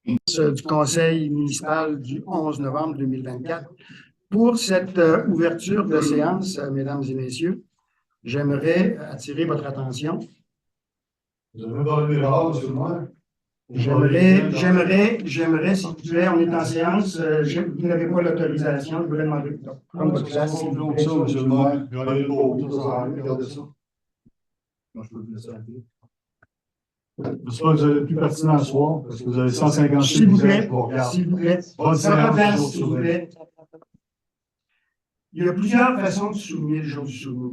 Du conseil municipal du 11 novembre 2024. Pour cette ouverture de séance, mesdames et messieurs, j'aimerais attirer votre attention. Vous avez parlé des rares, monsieur le maire? J'aimerais, s'il vous plaît, on est en séance, vous n'avez pas l'autorisation, je voudrais demander de prendre votre place. Ça, monsieur le maire. Regardez le beau, ça sert à rien, regardez ça. Moi, je peux vous laisser aller. J'espère que vous avez plus pertinent à soir, parce que vous avez 150 s'il vous plaît, Bonne séance, s'il vous plaît. Il y a plusieurs façons de souligner le jour du souvenir.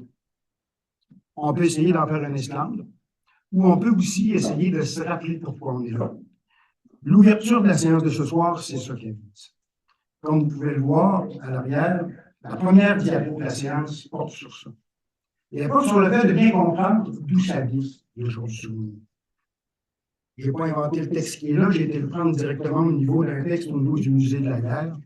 On peut essayer d'en faire un esclandre, ou on peut aussi essayer de se rappeler pourquoi on est là. L'ouverture de la séance de ce soir, c'est ça qu'elle dit. Comme vous pouvez le voir à l'arrière, la première diapo de la séance porte sur ça. Et elle porte sur le fait de bien comprendre d'où ça vient, le jour du souvenir. Je n'ai pas inventé le texte qui est là, j'ai été le prendre directement au niveau d'un texte au niveau du musée de la guerre.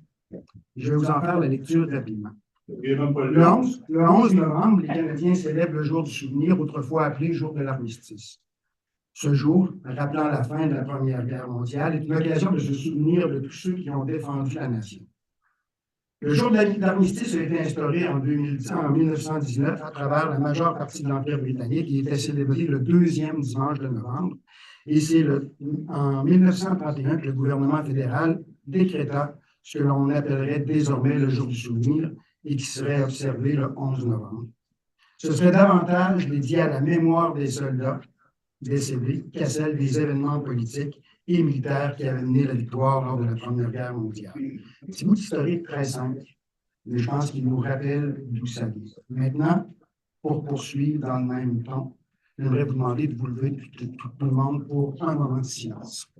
Je vais vous en faire la lecture rapidement. Le 11 novembre, les Canadiens célèbrent le jour du souvenir, autrefois appelé jour de l'armistice. Ce jour, rappelant la fin de la Première Guerre mondiale, est une occasion de se souvenir de tous ceux qui ont défendu la nation. Le jour de l'armistice a été instauré en 1919 à travers la majeure partie de l'Empire britannique et était célébré le deuxième dimanche de novembre. Et c'est en 1931 que le gouvernement fédéral décréta ce que l'on appellerait désormais le jour du souvenir et qui serait observé le 11 novembre. Ce serait davantage dédié à la mémoire des soldats décédés qu'à celle des événements politiques et militaires qui avaient mené la victoire lors de la Première Guerre mondiale. C'est un bout historique très simple, mais je pense qu'il nous rappelle d'où ça vient. Maintenant, pour poursuivre dans le même ton, j'aimerais vous demander de vous lever tout le monde pour un moment de silence.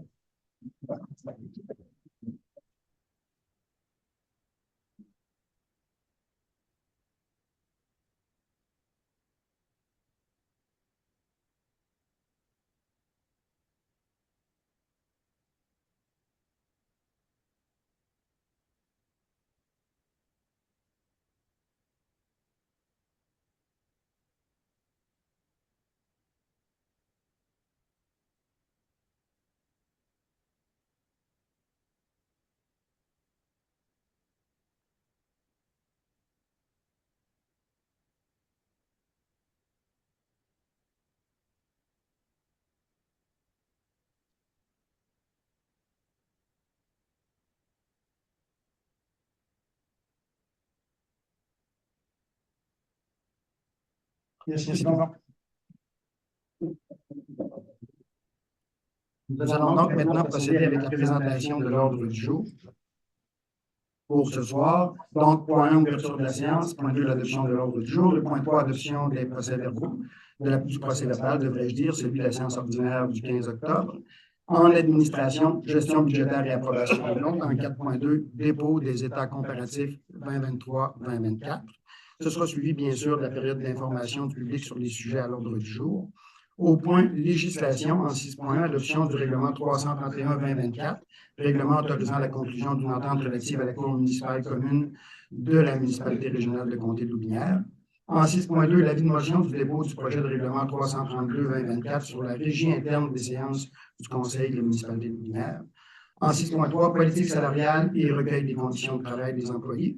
Merci. Nous allons donc maintenant procéder avec la présentation de l'ordre du jour pour ce soir. Donc, point 1, ouverture de la séance. Point 2, l'adoption de l'ordre du jour. Le point 3, adoption des procès-verbaux. Du procès-verbal, devrais-je dire, celui de la séance ordinaire du 15 octobre. En administration, gestion budgétaire et approbation de comptes. En 4.2, dépôt des états comparatifs 2023-2024. Ce sera suivi, bien sûr, de la période d'information du public sur les sujets à l'ordre du jour. Au point législation, en 6.1, adoption du règlement 331-2024, règlement autorisant la conclusion d'une entente relative à la Cour municipale commune de la municipalité régionale de Comté de Loubinière. En 6.2, l'avis de motion du dépôt du projet de règlement 332-2024 sur la régie interne des séances du Conseil de la municipalité de Loubinière. En 6.3, politique salariale et recueil des conditions de travail des employés.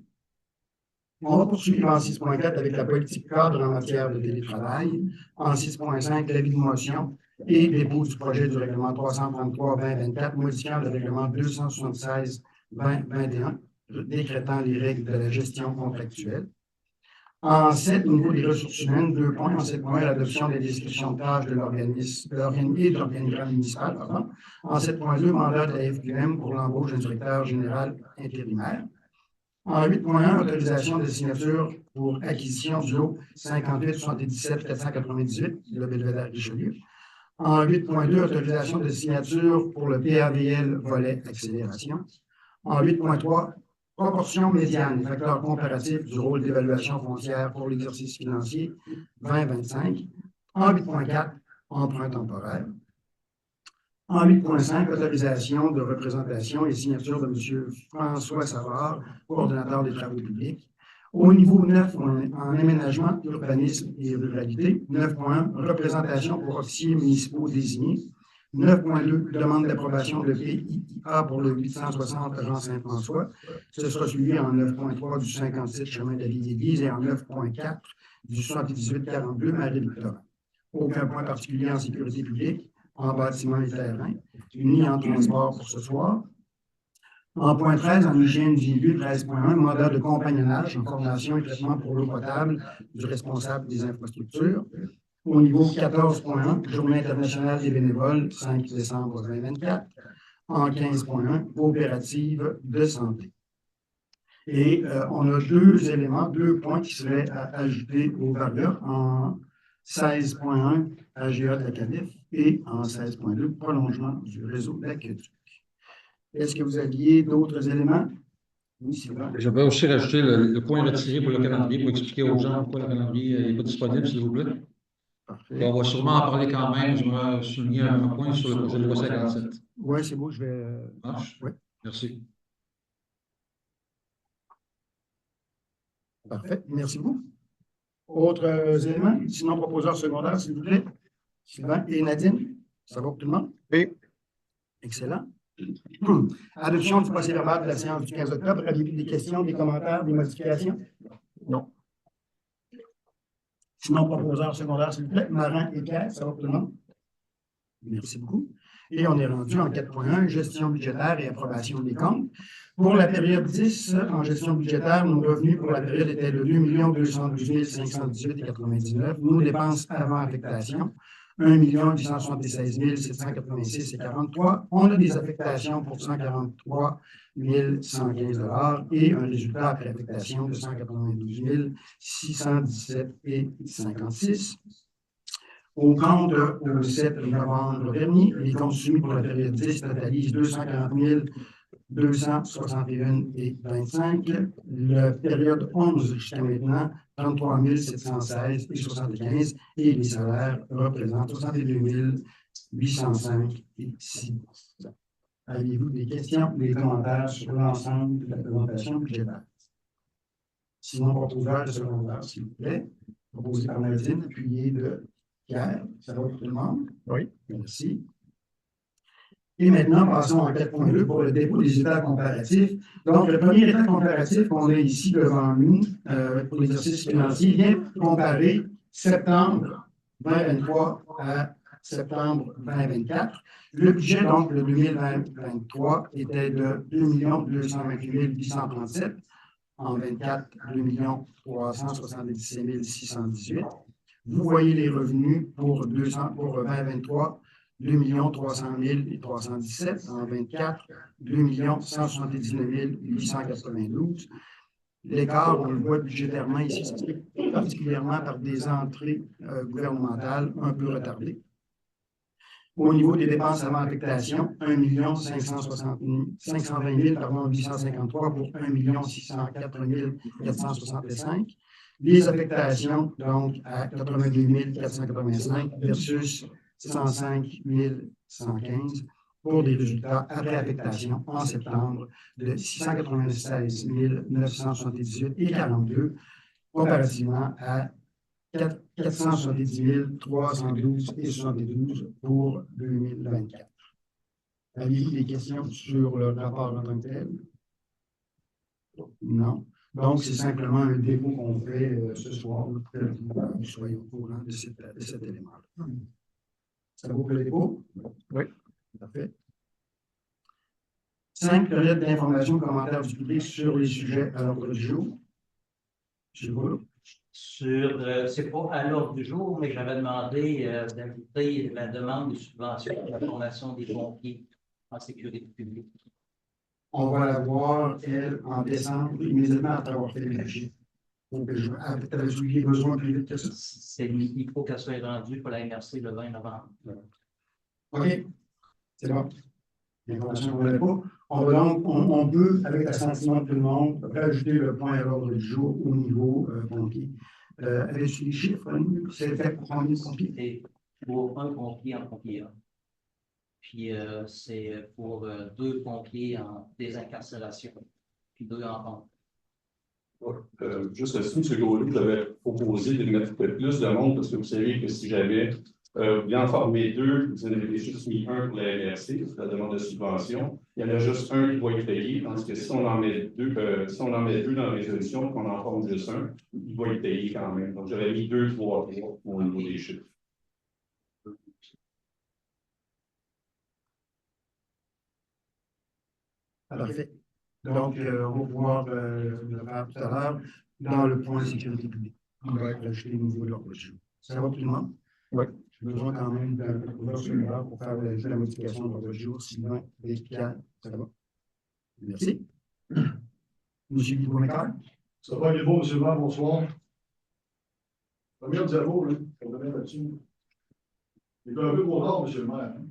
On va poursuivre en 6.4 avec la politique cadre en matière de télétravail. En 6.5, l'avis de motion et dépôt du projet du règlement 333-2024, modifiant le règlement 276-2021, décrétant les règles de la gestion contractuelle. En 7, au niveau des ressources humaines, 2 points. En 7.1, l'adoption des descriptions de tâches de l'organigramme municipal. En 7.2, mandat de la FQM pour l'embauche d'un directeur général intérimaire. En 8.1, autorisation de signature pour acquisition du lot 58-77-498, le Belvédère Richelieu. En 8.2, autorisation de signature pour le PAVL volet accélération. En 8.3, proportion médiane, facteur comparatif du rôle d'évaluation foncière pour l'exercice financier 2025. En 8.4, emprunt temporaire. En 8.5, autorisation de représentation et signature de M. François Savard, coordonnateur des travaux publics. Au niveau 9, en aménagement, urbanisme et ruralité. 9.1, représentation pour officiers municipaux désignés. 9.2, demande d'approbation de PIA pour le 860 Jean Saint-François. Ce sera suivi en 9.3 du 57 chemin de la Ville-Église et en 9.4 du 78-42 Marie-Victorin. Aucun point particulier en sécurité publique, en bâtiment et terrain, ni en transport pour ce soir. En point 13, en hygiène du lieu, 13.1, mandat de compagnonnage, information et traitement pour l'eau potable du responsable des infrastructures. Au niveau 14.1, Journée internationale des bénévoles, 5 décembre 2024. En 15.1, coopérative de santé. Et on a deux points qui seraient à ajouter au VARIA en 16.1, AGA de la CADIF et en 16.2, prolongement du réseau d'aqueduc. Est-ce que vous aviez d'autres éléments? Oui, Sylvain. J'avais aussi rajouté le point retiré pour le calendrier pour expliquer aux gens pourquoi le calendrier n'est pas disponible, s'il vous plaît. Parfait. On va sûrement en parler quand même. Je vais souligner un point sur le projet de loi 57. Oui, c'est beau, je vais. Marche? Oui. Merci. Parfait, merci beaucoup. Autres éléments? Sinon, proposeur secondaire, s'il vous plaît. Sylvain et Nadine, ça va pour tout le monde? Oui. Excellent. Adoption du procès-verbal de la séance du 15 octobre. Avez-vous des questions, des commentaires, des modifications? Non. Sinon, proposeur secondaire, s'il vous plaît. Marin et Pierre, ça va pour tout le monde? Merci beaucoup. Et on est rendu en 4.1, gestion budgétaire et approbation des comptes. Pour la période 10, en gestion budgétaire, nos revenus pour la période étaient de 2 212 518,99. Nos dépenses avant affectation, 1 876 786 et 43. On a des affectations pour 143 115 $ et un résultat après affectation de 192 617 et 56. Au compte au 7 novembre dernier, les comptes soumis pour la période 10 totalisent 240 261 et 25. La période 11 jusqu'à maintenant, 33 716 et 75. Et les salaires représentent 62 805 et 6. Avez-vous des questions ou des commentaires sur l'ensemble de la présentation budgétaire? Sinon, proposeur de secondaire, s'il vous plaît. Proposé par Nadine, appuyé de Pierre. Ça va pour tout le monde? Oui. Merci. Et maintenant, passons en 4.2 pour le dépôt des états comparatifs. Donc, le premier état comparatif qu'on a ici devant nous pour l'exercice financier vient comparer septembre 2023 à septembre 2024. Le budget, donc, le 2023 était de 2 228 837. En 24, 2 377 618. Vous voyez les revenus pour 2023, 2 300 317. En 24, 2 179 892. L'écart, on le voit budgétairement ici, s'explique particulièrement par des entrées gouvernementales un peu retardées. Au niveau des dépenses avant affectation, 1 520 853 pour 1 604 465. Les affectations, donc, à 82 485 versus 105 115 pour des résultats après affectation en septembre de 696 978 et 42, comparativement à 470 312 et 72 pour 2024. Avez-vous des questions sur le rapport en tant que tel? Non. Donc, c'est simplement un dépôt qu'on fait ce soir pour que vous soyez au courant de cet élément-là. Ça vaut pour le dépôt? Oui. Parfait. 5 périodes d'information commentaires du public sur les sujets à l'ordre du jour. Je vous. C'est pas à l'ordre du jour, mais j'avais demandé d'inviter la demande de subvention pour la formation des pompiers en sécurité publique. On va la voir, elle, en décembre, immédiatement après avoir fait le budget. Donc, avez-vous les besoins plus vite que ça? Il faut qu'elle soit rendue pour la MRC le 20 novembre. OK. C'est bon. L'information ne pas. On va donc, on peut, avec l'assentiment de tout le monde, rajouter le point à l'ordre du jour au niveau pompier. Avez-vous les chiffres? C'est fait pour combien de pompiers? C'est pour un pompier en pompier 1. Puis c'est pour 2 pompiers en désincarcération, puis 2 en pompe. Juste là-dessus, M. Gaudreau, j'avais proposé de mettre plus de monde parce que vous savez que si j'avais Vous voulez en former deux, vous en avez juste mis un pour la MRC, la demande de subvention. Il y en a juste un qui va être payé, tandis que si on en met deux, dans la résolution, qu'on en forme juste un, il va être payé quand même. Donc, j'aurais mis 2, 3, 3 au niveau des chiffres. Parfait. Donc, on va pouvoir le faire tout à l'heure dans le point sécurité publique. On va rajouter au niveau de l'ordre du jour. Ça va tout le monde? Oui. J'ai besoin quand même d'un cellulaire pour faire la modification de l'ordre du jour, Sylvain et Pierre. Ça va? Merci. Monsieur Guy Beaumécard. Ça va, il est bon, monsieur le maire, bonsoir. Combien de diapos, là, qu'on va mettre là-dessus? Il est un peu trop tard, monsieur le maire. Hein?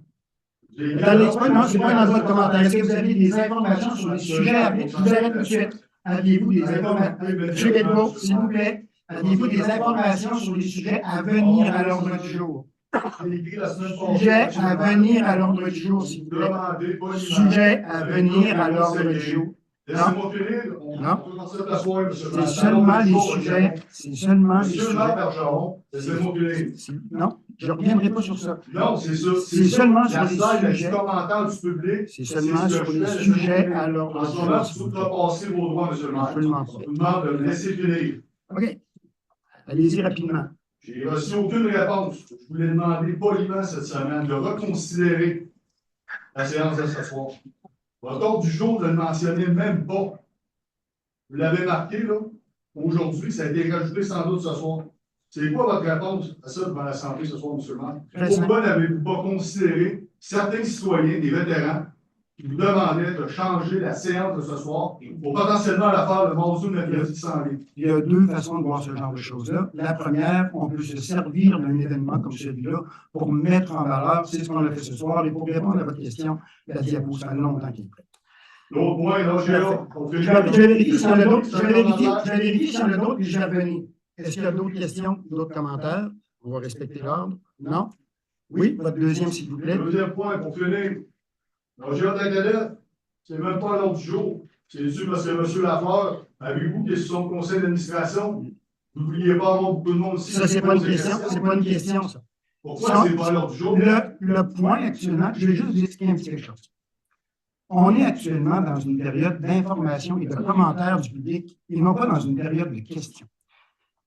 Non, c'est pas dans votre commentaire. Est-ce que vous avez des informations sur les sujets? Je vous arrête tout de suite. Aviez-vous des informations? Monsieur Guédebo, s'il vous plaît, aviez-vous des informations sur les sujets à venir à l'ordre du jour? Sujet à venir à l'ordre du jour, s'il vous plaît. Sujet à venir à l'ordre du jour. Laissez-moi finir. Non. C'est C'est seulement les sujets. C'est seulement les Monsieur le sujets. maire Bergeron, laissez-moi finir. Non, je ne reviendrai pas sur ça. Non, c'est ça. C'est seulement sur la les salle, sujets. les commentaires du public. C'est seulement sur les sujets à l'ordre En du ce moment, jour. tu dois passer vos droits, monsieur le maire. Absolument Je pas. vous demande de me laisser finir. OK. Allez-y rapidement. J'ai reçu aucune réponse. Je voulais demander poliment cette semaine de reconsidérer la séance de ce soir. Votre ordre du jour ne le mentionnez même pas. Vous l'avez marqué, là. Aujourd'hui, ça a été rajouté sans doute ce soir. C'est quoi votre réponse à ça devant l'Assemblée ce soir, monsieur le maire? Pourquoi n'avez-vous pas considéré certains citoyens, des vétérans, qui vous demandaient de changer la séance de ce soir pour potentiellement la faire le mardi ou le mercredi sans aller? Il y a deux façons de voir ce genre de choses-là. La première, on peut se servir d'un événement comme celui-là pour mettre en valeur, c'est ce qu'on a fait ce soir, et pour répondre à votre question, la diapo, ça fait longtemps qu'il est prêt. L'autre point, là, Je vais vérifier s'il y en a d'autres, je vais vérifier s'il y en a d'autres, puis je vais revenir. Est-ce qu'il y a d'autres questions, d'autres commentaires? On va respecter l'ordre. Non? Oui, votre deuxième, s'il vous plaît. Deuxième point, pour finir. Roger Dagadette, c'est même pas l'ordre du jour. C'est dessus parce que M. Lafleur, avec vous qui est sur son conseil d'administration, vous n'oubliez pas avoir beaucoup de monde ici. Ça, c'est pas une question, c'est pas une question, ça. Pourquoi c'est pas l'ordre du jour? Le point actuellement, je vais juste vous expliquer un petit quelque chose. On est actuellement dans une période d'information et de commentaires du public et non pas dans une période de questions.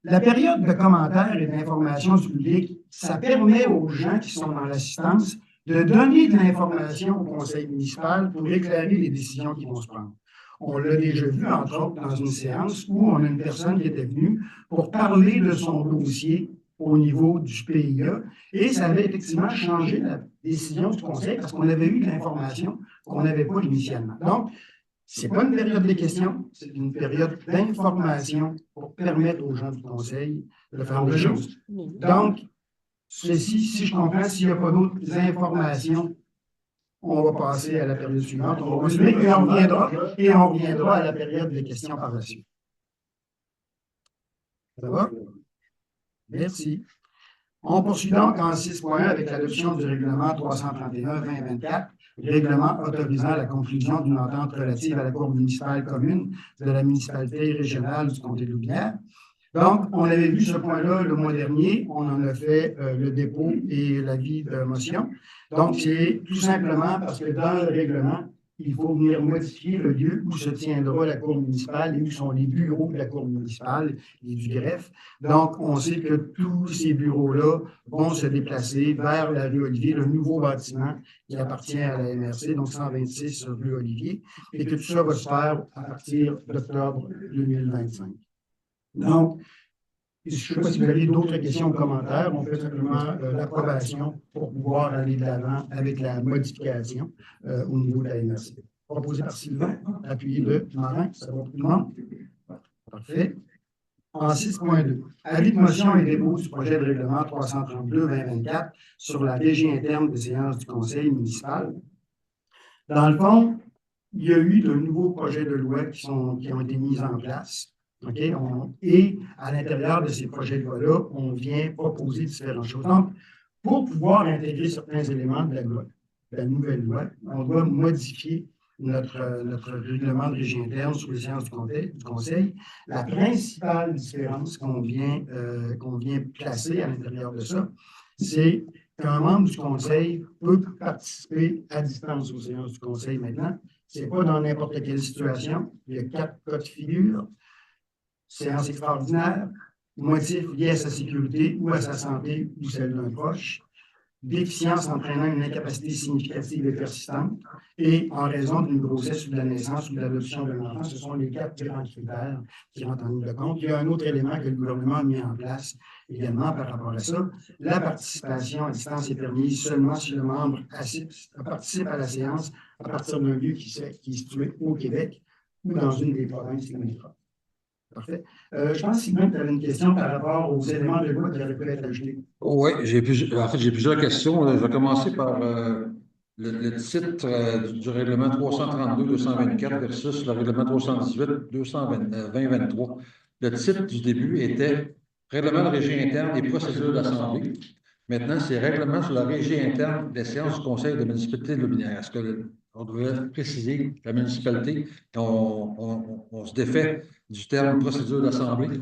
La période de commentaires et d'information du public, ça permet aux gens qui sont dans l'assistance de donner de l'information au conseil municipal pour éclairer les décisions qui vont se prendre. On l'a déjà vu, entre autres, dans une séance où on a une personne qui était venue pour parler de son dossier au niveau du PIA et ça avait effectivement changé la décision du conseil parce qu'on avait eu de l'information qu'on n'avait pas initialement. Donc, ce n'est pas une période de questions, c'est une période d'information pour permettre aux gens du conseil de faire des choses. Donc, ceci, si je comprends, s'il n'y a pas d'autres informations, on va passer à la période suivante. On va continuer et on reviendra à la période des questions par la suite. Ça va? Merci. On poursuit donc en 6.1 avec l'adoption du règlement 331-2024, règlement autorisant la conclusion d'une entente relative à la Cour municipale commune de la municipalité régionale du comté de Louvière. Donc, on avait vu ce point-là le mois dernier, on en a fait le dépôt et l'avis de motion. Donc, c'est tout simplement parce que dans le règlement, il faut venir modifier le lieu où se tiendra la Cour municipale et où sont les bureaux de la Cour municipale et du greffe. Donc, on sait que tous ces bureaux-là vont se déplacer vers la rue Olivier, le nouveau bâtiment qui appartient à la MRC, donc 126 rue Olivier, et que tout ça va se faire à partir d'octobre 2025. Donc, je ne sais pas si vous avez d'autres questions ou commentaires. On fait simplement l'approbation pour pouvoir aller de l'avant avec la modification au niveau de la MRC. Proposé par Sylvain, appuyé de Marin. Ça va pour tout le monde? Parfait. En 6.2, avis de motion et dépôt du projet de règlement 332-2024 sur la régie interne des séances du conseil municipal. Dans le fond, il y a eu de nouveaux projets de loi qui ont été mis en place. Okay? Et à l'intérieur de ces projets de loi-là, on vient proposer différentes choses. Donc, pour pouvoir intégrer certains éléments de la loi, de la nouvelle loi, on doit modifier notre règlement de régie interne sur les séances du conseil. La principale différence qu'on vient placer à l'intérieur de ça, c'est qu'un membre du conseil peut participer à distance aux séances du conseil maintenant. Ce n'est pas dans n'importe quelle situation. Il y a 4 cas de figure. Séance extraordinaire, motif lié à sa sécurité ou à sa santé ou celle d'un proche, déficience entraînant une incapacité significative et persistante, et en raison d'une grossesse ou de la naissance ou de l'adoption d'un enfant. Ce sont les 4 grands critères qui rentrent en ligne de compte. Il y a un autre élément que le gouvernement a mis en place également par rapport à ça. La participation à distance est permise seulement si le membre participe à la séance à partir d'un lieu qui est situé au Québec ou dans une des provinces limitrophes. Parfait. Je pense, Sylvain, tu avais une question par rapport aux éléments de loi qui auraient pu être ajoutés. Oui, j'ai plusieurs questions. Je vais commencer par le titre du règlement 332-224 versus le règlement 318-2023. Le titre du début était Règlement de régie interne et procédures d'assemblée. Maintenant, c'est Règlement sur la régie interne des séances du Conseil de la municipalité de Lotbinière. Est-ce qu'on devrait préciser la municipalité et on se défait du terme procédure d'assemblée?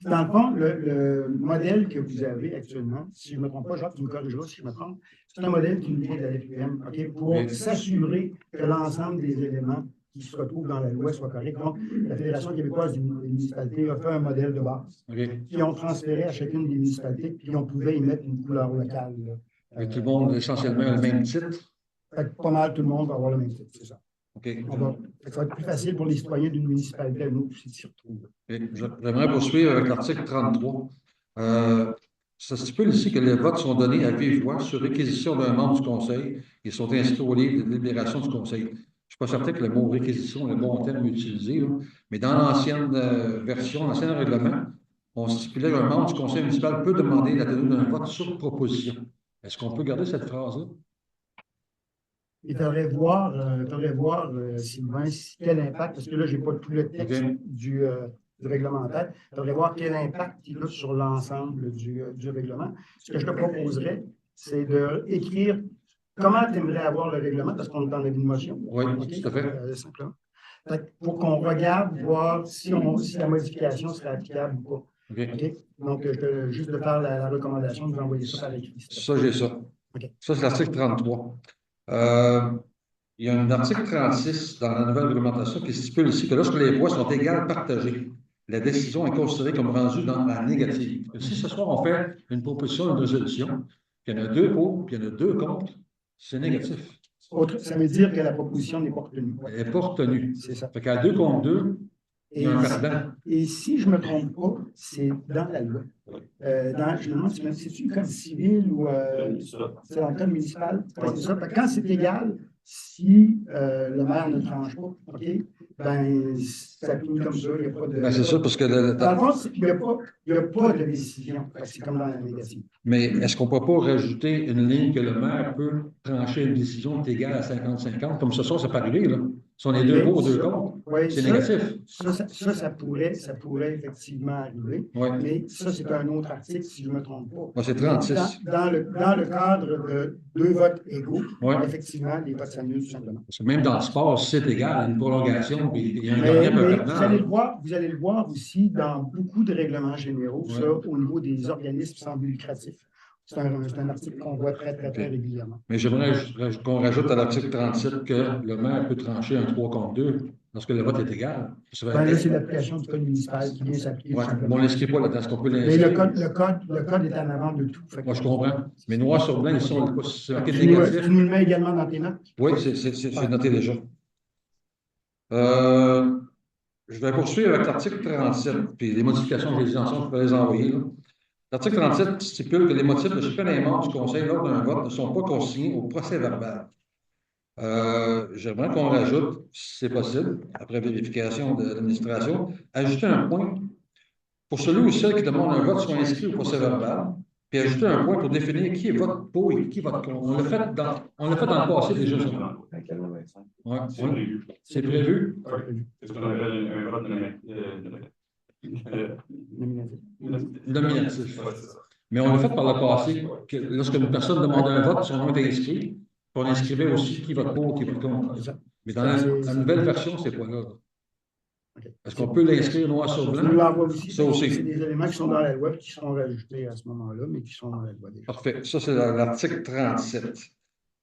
Dans le fond, le modèle que vous avez actuellement, si je ne me trompe pas, Jacques, tu me corrigeras si je me trompe, c'est un modèle qui nous vient de la FQM, pour s'assurer que l'ensemble des éléments qui se retrouvent dans la loi soient corrects. Donc, la Fédération québécoise des municipalités a fait un modèle de base qui ont transféré à chacune des municipalités, puis on pouvait y mettre une couleur locale. Et tout le monde, essentiellement, a le même titre? Pas mal, tout le monde va avoir le même titre, c'est ça. OK. Ça va être plus facile pour les citoyens d'une municipalité à nous s'y retrouver. J'aimerais poursuivre avec l'article 33. Ça stipule ici que les votes sont donnés à vive voix sur réquisition d'un membre du Conseil et sont inscrits au livre de délibération du Conseil. Je ne suis pas certain que le mot réquisition est le bon terme utilisé, là, mais dans l'ancienne version, l'ancien règlement, on stipulait qu'un membre du Conseil municipal peut demander la tenue d'un vote sur proposition. Est-ce qu'on peut garder cette phrase-là? Il faudrait voir, Sylvain, quel impact, parce que là, je n'ai pas tout le texte du règlement en tête, il faudrait voir quel impact il a sur l'ensemble du règlement. Ce que je te proposerais, c'est d'écrire comment tu aimerais avoir le règlement, parce qu'on est en une motion. Oui, tout à fait. Simplement. Pour qu'on regarde, voir si la modification serait applicable ou pas. Donc, juste de faire la recommandation de vous envoyer ça par écrit. Ça, j'ai ça. Ça, c'est l'article 33. Il y a un article 36 dans la nouvelle réglementation qui stipule ici que lorsque les voix sont égales partagées, la décision est considérée comme rendue dans la négative. Si ce soir, on fait une proposition, une résolution, qu'il y en a 2 pour, puis il y en a 2 contre, c'est négatif. Ça veut dire que la proposition n'est pas retenue. Elle n'est pas retenue. C'est ça. Fait qu'à 2 contre 2, il y a un perdant. Et si je ne me trompe pas, c'est dans la loi. Je me demande si c'est le code civil ou c'est dans le code municipal. C'est ça. Quand c'est égal, si le maire ne tranche pas, ben, ça finit comme ça. Il n'y a pas de. Ben, c'est ça, parce que. Dans le fond, il n'y a pas de décision. C'est comme dans la négative. Mais est-ce qu'on ne peut pas rajouter une ligne que le maire peut trancher une décision qui est égale à 50-50? Comme ce soir, ça peut arriver, là. Si on est 2 pour, 2 contre, c'est négatif. Ça pourrait effectivement arriver. Mais ça, c'est un autre article, si je ne me trompe pas. C'est 36. Dans le cadre de 2 votes égaux, effectivement, les votes s'annulent tout simplement. Parce que même dans le sport, si c'est égal, une prolongation, puis il y a un mais perdant. vous allez le voir aussi dans beaucoup de règlements généraux, ça, au niveau des organismes sans but lucratif. C'est un article qu'on voit très régulièrement. Mais j'aimerais qu'on rajoute à l'article 37 que le maire peut trancher un 3 contre 2 lorsque le vote est égal. Là, c'est l'application du code municipal qui vient s'appliquer. On ne l'inscrit pas là-dedans. Est-ce qu'on peut l'inscrire? Mais le code est en avant de tout. Moi, je comprends. Mais noir sur blanc, ils sont négatifs. Tu nous le mets également dans tes notes? Oui, c'est noté déjà. Je vais poursuivre avec l'article 37, puis les modifications que j'ai dit ensemble, je peux les envoyer. L'article 37 stipule que les motifs de chacun des membres du Conseil lors d'un vote ne sont pas consignés au procès-verbal. J'aimerais qu'on rajoute, si c'est possible, après vérification de l'administration, ajouter un point pour celui ou celle qui demande un vote soit inscrit au procès-verbal, puis ajouter un point pour définir qui vote pour et qui vote contre. On l'a fait dans le passé déjà. C'est prévu. C'est ce qu'on appelle un vote nominatif. Mais on l'a fait par le passé, que lorsque une personne demandait un vote, son nom était inscrit, on inscrivait aussi qui vote pour, qui vote contre. Mais dans la nouvelle version, c'est pas là. Est-ce qu'on peut l'inscrire noir sur Je vous blanc? l'envoie aussi. Ça aussi. C'est des éléments qui sont dans la loi et qui seront rajoutés à ce moment-là, mais qui sont dans la loi déjà. Parfait. Ça, c'est l'article 37.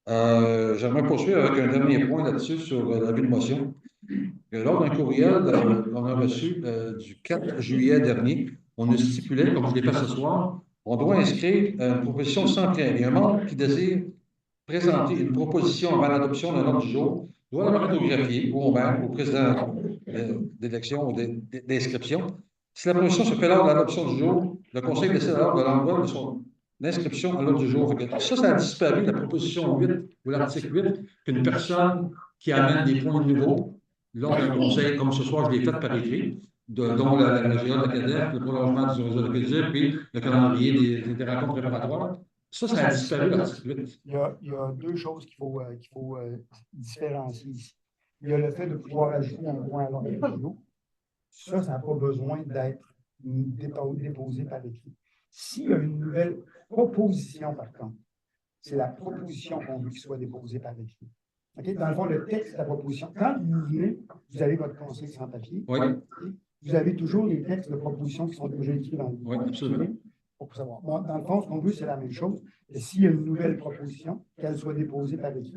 J'aimerais poursuivre avec un dernier point là-dessus sur l'avis de motion. Lors d'un courriel qu'on a reçu du 4 juillet dernier, on a stipulé, comme je l'ai fait ce soir, on doit inscrire une proposition sans préavis. Un membre qui désire présenter une proposition avant l'adoption d'un ordre du jour doit la remettre au greffier ou au président d'élection ou d'inscription. Si la proposition se fait lors de l'adoption du jour, le conseil décide alors de l'envoi de son inscription à l'ordre du jour. Ça a disparu, la proposition 8 ou l'article 8, qu'une personne qui amène des points nouveaux lors d'un conseil, comme ce soir, je l'ai fait par écrit, dont la GA de la CADEF, le prolongement du réseau de CADEF, puis le calendrier des rencontres préparatoires. Ça a disparu, l'article 8. Il y a deux choses qu'il faut différencier ici. Il y a le fait de pouvoir ajouter un point à l'ordre du jour. Ça n'a pas besoin d'être déposé par écrit. S'il y a une nouvelle proposition, par contre, c'est la proposition qu'on veut qu'il soit déposée par écrit. Okay? Dans le fond, le texte de la proposition, quand vous venez, vous avez votre conseil sans papier. Oui. Vous avez toujours les textes de proposition qui sont déjà écrits dans le livre. Oui, absolument. Pour savoir. Moi, dans le fond, ce qu'on veut, c'est la même chose. Et s'il y a une nouvelle proposition, qu'elle soit déposée par écrit.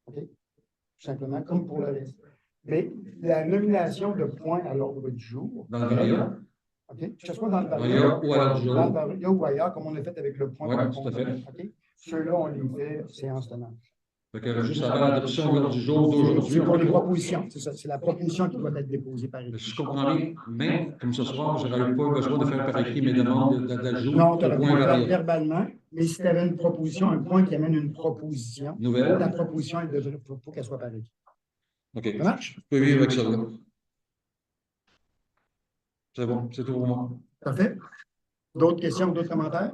OK? Tout simplement, comme pour le reste. Mais la nomination de points à l'ordre du jour. Dans le varia. OK? Que ce soit dans le varia ou à l'ordre du jour. Dans le varia ou ailleurs, comme on l'a fait avec le point. Oui, tout à fait. OK? Ceux-là, on les fait séance tenante. Juste avant l'adoption de l'ordre du jour d'aujourd'hui. C'est pour les propositions, c'est ça. C'est la proposition qui doit être déposée par écrit. Je comprends bien, même comme ce soir, je n'aurais pas besoin de faire par écrit mes demandes d'ajout non, tu de aurais pu points le faire variables. verbalement, mais si tu avais une proposition, un point qui amène une proposition, Nouvelle. la proposition, il faut qu'elle soit par écrit. OK. Ça marche? Je peux vivre avec ça. C'est bon, c'est tout pour moi. Parfait. D'autres questions, d'autres commentaires?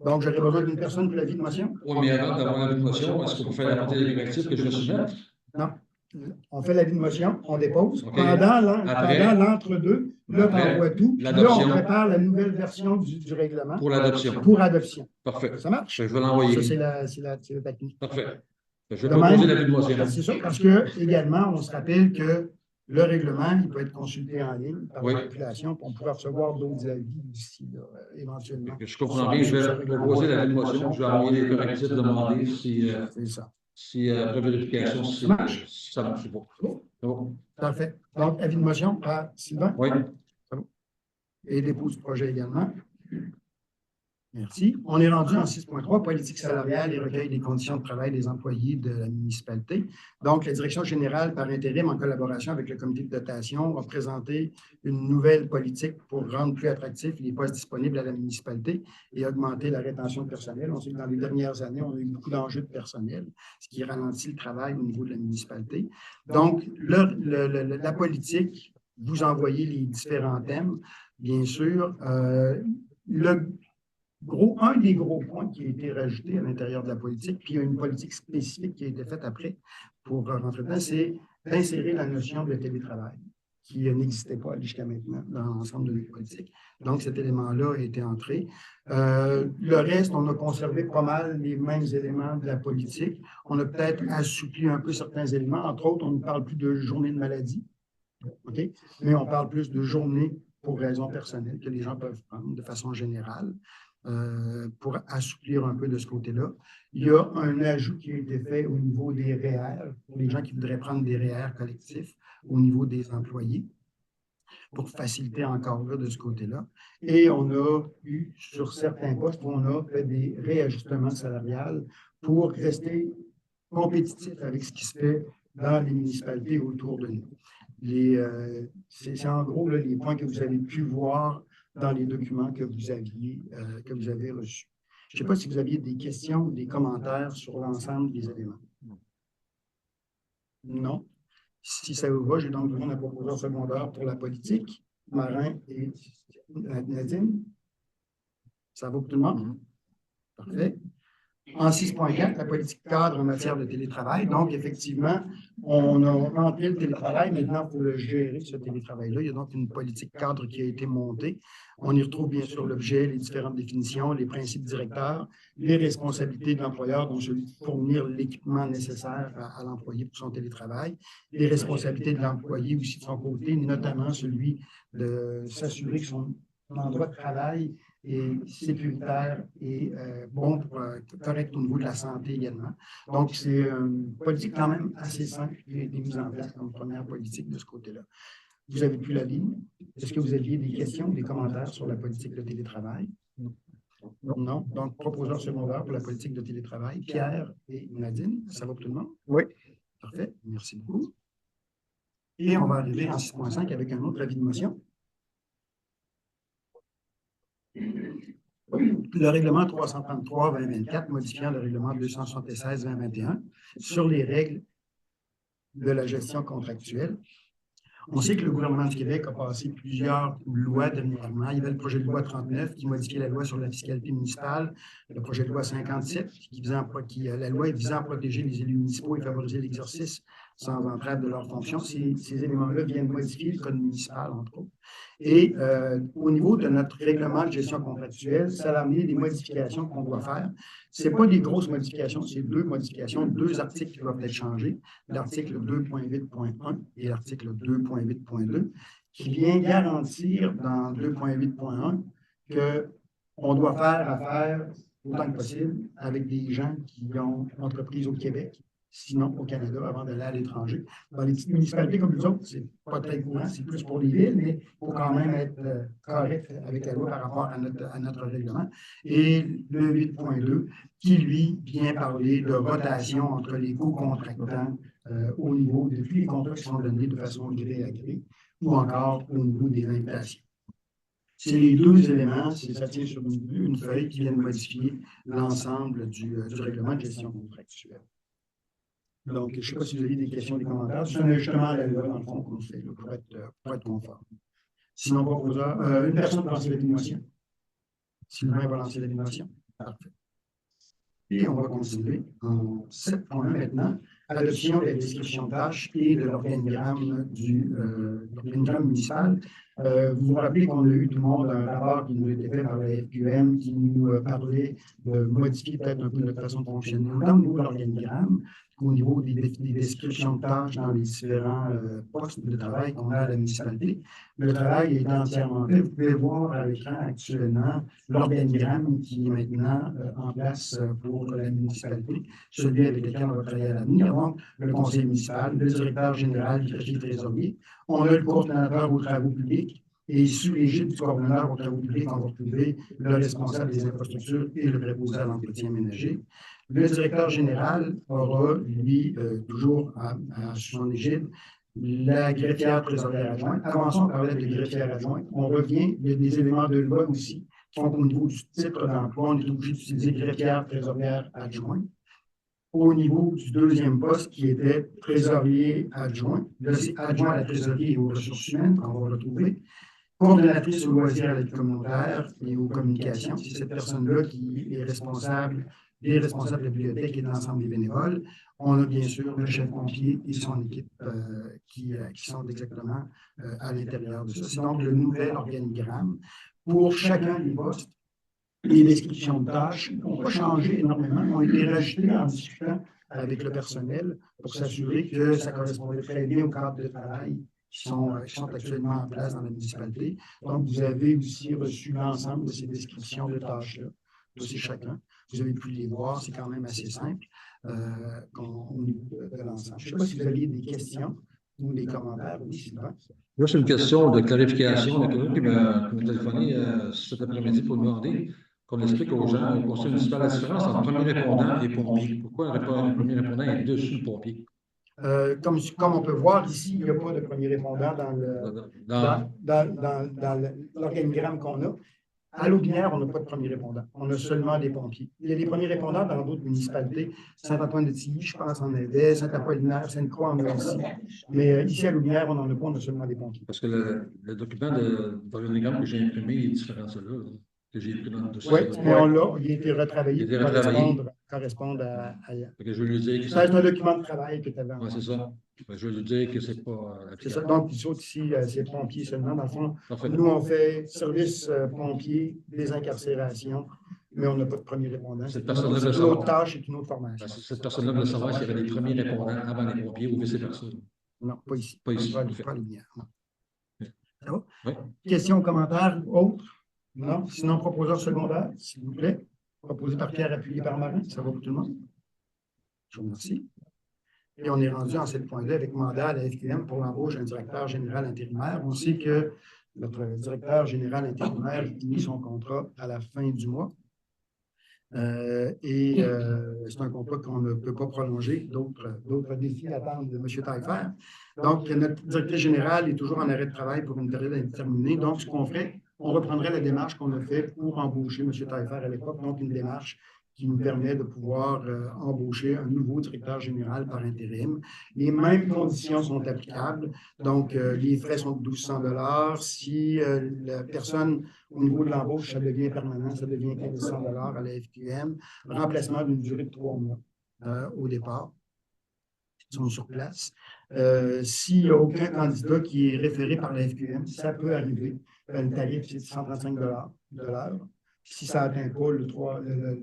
Donc, j'aurais besoin d'une personne pour l'avis de motion? Oui, mais avant d'avoir la motion, est-ce qu'on peut faire la des directives que je vais soumettre? Non. On fait l'avis de motion, on dépose. OK. Pendant Après, l'entre-deux, là, tu envoies tout. Là, l'adoption. on prépare la nouvelle version du règlement. Pour l'adoption. Pour adoption. Parfait. Ça marche? Je vais l'envoyer. Ça, c'est la technique. Parfait. Je vais De même, proposer l'avis de motion. c'est ça, parce que également, on se rappelle que le règlement, il peut être consulté en ligne par Oui. la population, puis on pourrait recevoir d'autres avis d'ici, éventuellement. Je comprends bien. Je vais proposer l'avis de motion. Je vais envoyer les correctifs demandés C'est ça. si après vérification, si Ça marche. ça marche. C'est bon. C'est bon. Parfait. Donc, avis de motion par Sylvain. Oui. Et dépôt du projet également. Merci. On est rendu en 6.3, politique salariale et recueil des conditions de travail des employés de la municipalité. Donc, la direction générale, par intérim, en collaboration avec le comité de dotation, a présenté une nouvelle politique pour rendre plus attractifs les postes disponibles à la municipalité et augmenter la rétention de personnel. On sait que dans les dernières années, on a eu beaucoup d'enjeux de personnel, ce qui ralentit le travail au niveau de la municipalité. Donc, la politique, vous envoyez les différents thèmes, bien sûr. Un des gros points qui a été rajouté à l'intérieur de la politique, puis il y a une politique spécifique qui a été faite après pour rentrer dedans, c'est d'insérer la notion de télétravail, qui n'existait pas jusqu'à maintenant dans l'ensemble de nos politiques. Donc, cet élément-là a été entré. Le reste, on a conservé pas mal les mêmes éléments de la politique. On a peut-être assoupli un peu certains éléments. Entre autres, on ne parle plus de journée de maladie, OK? Mais on parle plus de journée pour raisons personnelles que les gens peuvent prendre de façon générale. Pour assouplir un peu de ce côté-là. Il y a un ajout qui a été fait au niveau des REER, pour les gens qui voudraient prendre des REER collectifs au niveau des employés, pour faciliter encore là de ce côté-là. Et on a eu, sur certains postes, on a fait des réajustements salariales pour rester compétitif avec ce qui se fait dans les municipalités autour de nous. C'est en gros là, les points que vous avez pu voir dans les documents que vous avez reçus. Je ne sais pas si vous aviez des questions ou des commentaires sur l'ensemble des éléments. Non. Si ça vous va, j'ai donc besoin d'un proposeur secondaire pour la politique. Marin et Nadine. Ça va pour tout le monde? Parfait. En 6.4, la politique cadre en matière de télétravail. Donc, effectivement, on a rentré le télétravail. Maintenant, il faut le gérer, ce télétravail-là. Il y a donc une politique cadre qui a été montée. On y retrouve bien sûr l'objet, les différentes définitions, les principes directeurs, les responsabilités de l'employeur, dont celui de fournir l'équipement nécessaire à l'employé pour son télétravail, les responsabilités de l'employé aussi de son côté, notamment celui de s'assurer que son endroit de travail est sécuritaire et bon, correct au niveau de la santé également. Donc, c'est une politique quand même assez simple qui a été mise en place comme première politique de ce côté-là. Vous avez pu la ligne. Est-ce que vous aviez des questions, des commentaires sur la politique de télétravail? Non. Donc, proposeur secondaire pour la politique de télétravail, Pierre et Nadine. Ça va pour tout le monde? Oui. Parfait. Merci beaucoup. Et on va arriver en 6.5 avec un autre avis de motion. Le règlement 333-2024 modifiant le règlement 276-2021 sur les règles de la gestion contractuelle. On sait que le gouvernement du Québec a passé plusieurs lois dernièrement. Il y avait le projet de loi 39 qui modifiait la loi sur la fiscalité municipale, le projet de loi 57 la loi visant à protéger les élus municipaux et favoriser l'exercice sans entrave de leurs fonctions. Ces éléments-là viennent modifier le code municipal, entre autres. Et au niveau de notre règlement de gestion contractuelle, ça a amené des modifications qu'on doit faire. Ce n'est pas des grosses modifications, c'est deux modifications, deux articles qui doivent être changés, l'article 2.8.1 et l'article 2.8.2, qui vient garantir dans 2.8.1 qu'on doit faire affaire autant que possible avec des gens qui ont entreprise au Québec, sinon au Canada, avant d'aller à l'étranger. Dans les petites municipalités comme nous autres, c'est pas très courant, c'est plus pour les villes, mais il faut quand même être correct avec la loi par rapport à notre règlement. Et le 8.2, qui, lui, vient parler de rotation entre les co-contractants au niveau de tous les contrats qui sont donnés de façon gré à gré, ou encore au niveau des invitations. C'est les deux éléments, ça tient sur une feuille qui viennent modifier l'ensemble du règlement de gestion contractuelle. Donc, je ne sais pas si vous avez des questions, des commentaires. C'est un ajustement à la loi, dans le fond, qu'on fait là, pour être conforme. Sinon, proposeur, une personne va lancer l'animation. Sylvain va lancer l'animation. Parfait. Et on va continuer en 7.1 maintenant, adoption de la description de tâches et de l'organigramme municipal. Vous vous rappelez qu'on a eu tout le monde un rapport qui nous a été fait par la FQM qui nous parlait de modifier peut-être un peu notre façon de fonctionner, autant au niveau de l'organigramme qu'au niveau des descriptions de tâches dans les différents postes de travail qu'on a à la municipalité. Le travail est entièrement fait. Vous pouvez voir à l'écran actuellement l'organigramme qui est maintenant en place pour la municipalité, celui avec lequel on va travailler à l'avenir. Donc, le conseil municipal, le directeur général, le greffier trésorier. On a le coordonnateur aux travaux publics et sous l'égide du coordonnateur aux travaux publics, on va retrouver le responsable des infrastructures et le préposé à l'entretien ménager. Le directeur général aura, lui, toujours sous son égide, la greffière trésorière adjointe. Avançons, on parlait de greffière adjointe. On revient, il y a des éléments de loi aussi qui font qu'au niveau du titre d'emploi, on est obligé d'utiliser greffière trésorière adjointe. Au niveau du deuxième poste qui était trésorier adjoint, là c'est adjoint à la trésorerie et aux ressources humaines qu'on va retrouver. Coordonnatrice aux loisirs à la vie communautaire et aux communications, c'est cette personne-là qui est responsable des responsables de la bibliothèque et de l'ensemble des bénévoles. On a bien sûr le chef pompier et son équipe qui sont exactement à l'intérieur de ça. C'est donc le nouvel organigramme. Pour chacun des postes, les descriptions de tâches n'ont pas changé énormément, ont été rajoutées en discutant avec le personnel pour s'assurer que ça correspondait très bien au cadre de travail qui sont actuellement en place dans la municipalité. Donc, vous avez aussi reçu l'ensemble de ces descriptions de tâches-là, aussi chacun. Vous avez pu les voir, c'est quand même assez simple au niveau de l'ensemble. Je ne sais pas si vous aviez des questions ou des commentaires. Oui, Sylvain. Là, c'est une question de clarification. Il y a quelqu'un qui m'a téléphoné cet après-midi pour demander qu'on explique aux gens au conseil municipal la différence entre premier répondant et pompier. Pourquoi un premier répondant est dessus le pompier? Comme on peut voir ici, il n'y a pas de premier répondant dans l'organigramme qu'on a. À l'Aubinière, on n'a pas de premier répondant. On a seulement des pompiers. Il y a des premiers répondants dans d'autres municipalités. Saint-Antoine-de-Tilly, je pense, en avait. Saint-Apollinaire, Sainte-Croix en a aussi. Mais ici, à l'Aubinière, on n'en a pas, on a seulement des pompiers. Parce que le document d'organigramme que j'ai imprimé est différent de celui-là. que j'ai pris dans le dossier. Oui, mais on l'a, il a été retravaillé Il a été pour retravaillé. correspondre à. Fait que je vais lui dire que C'est un document de travail que tu avais ouais, c'est ça. Fait que je vais lui dire que c'est pas C'est ça. applicable. Donc, les autres ici, c'est pompiers seulement. Dans le fond, Parfait. nous, on fait service pompier, désincarcération, mais on n'a pas de premier répondant. Cette personne-là C'est veut une savoir. autre tâche et une autre formation. Parce que cette personne-là veut savoir s'il y avait des premiers répondants avant les pompiers ou vice-versa. Non, pas ici. Pas ici. Pas à Lumière. Non. Ça va? Oui. Questions, commentaires, autres? Non? Sinon, proposeur secondaire, s'il vous plaît. Proposé par Pierre, appuyé par Marin. Ça va pour tout le monde? Je vous remercie. Et on est rendu en ce point-là avec mandat à la FQM pour l'embauche d'un directeur général intérimaire. On sait que notre directeur général intérimaire finit son contrat à la fin du mois. C'est un contrat qu'on ne peut pas prolonger. D'autres défis attendent de M. Taillefer. Donc, notre directeur général est toujours en arrêt de travail pour une période indéterminée. Donc, ce qu'on ferait, on reprendrait la démarche qu'on a faite pour embaucher M. Taillefer à l'époque, donc une démarche qui nous permet de pouvoir embaucher un nouveau directeur général par intérim. Les mêmes conditions sont applicables. Donc, les frais sont de 1 200 $. Si la personne, au niveau de l'embauche, ça devient permanent, ça devient 1 500 $ à la FQM. Remplacement d'une durée de 3 mois au départ. Ils sont sur place. S'il n'y a aucun candidat qui est référé par la FQM, ça peut arriver. Le tarif, c'est 135 $ de l'heure. Si ça n'atteint pas le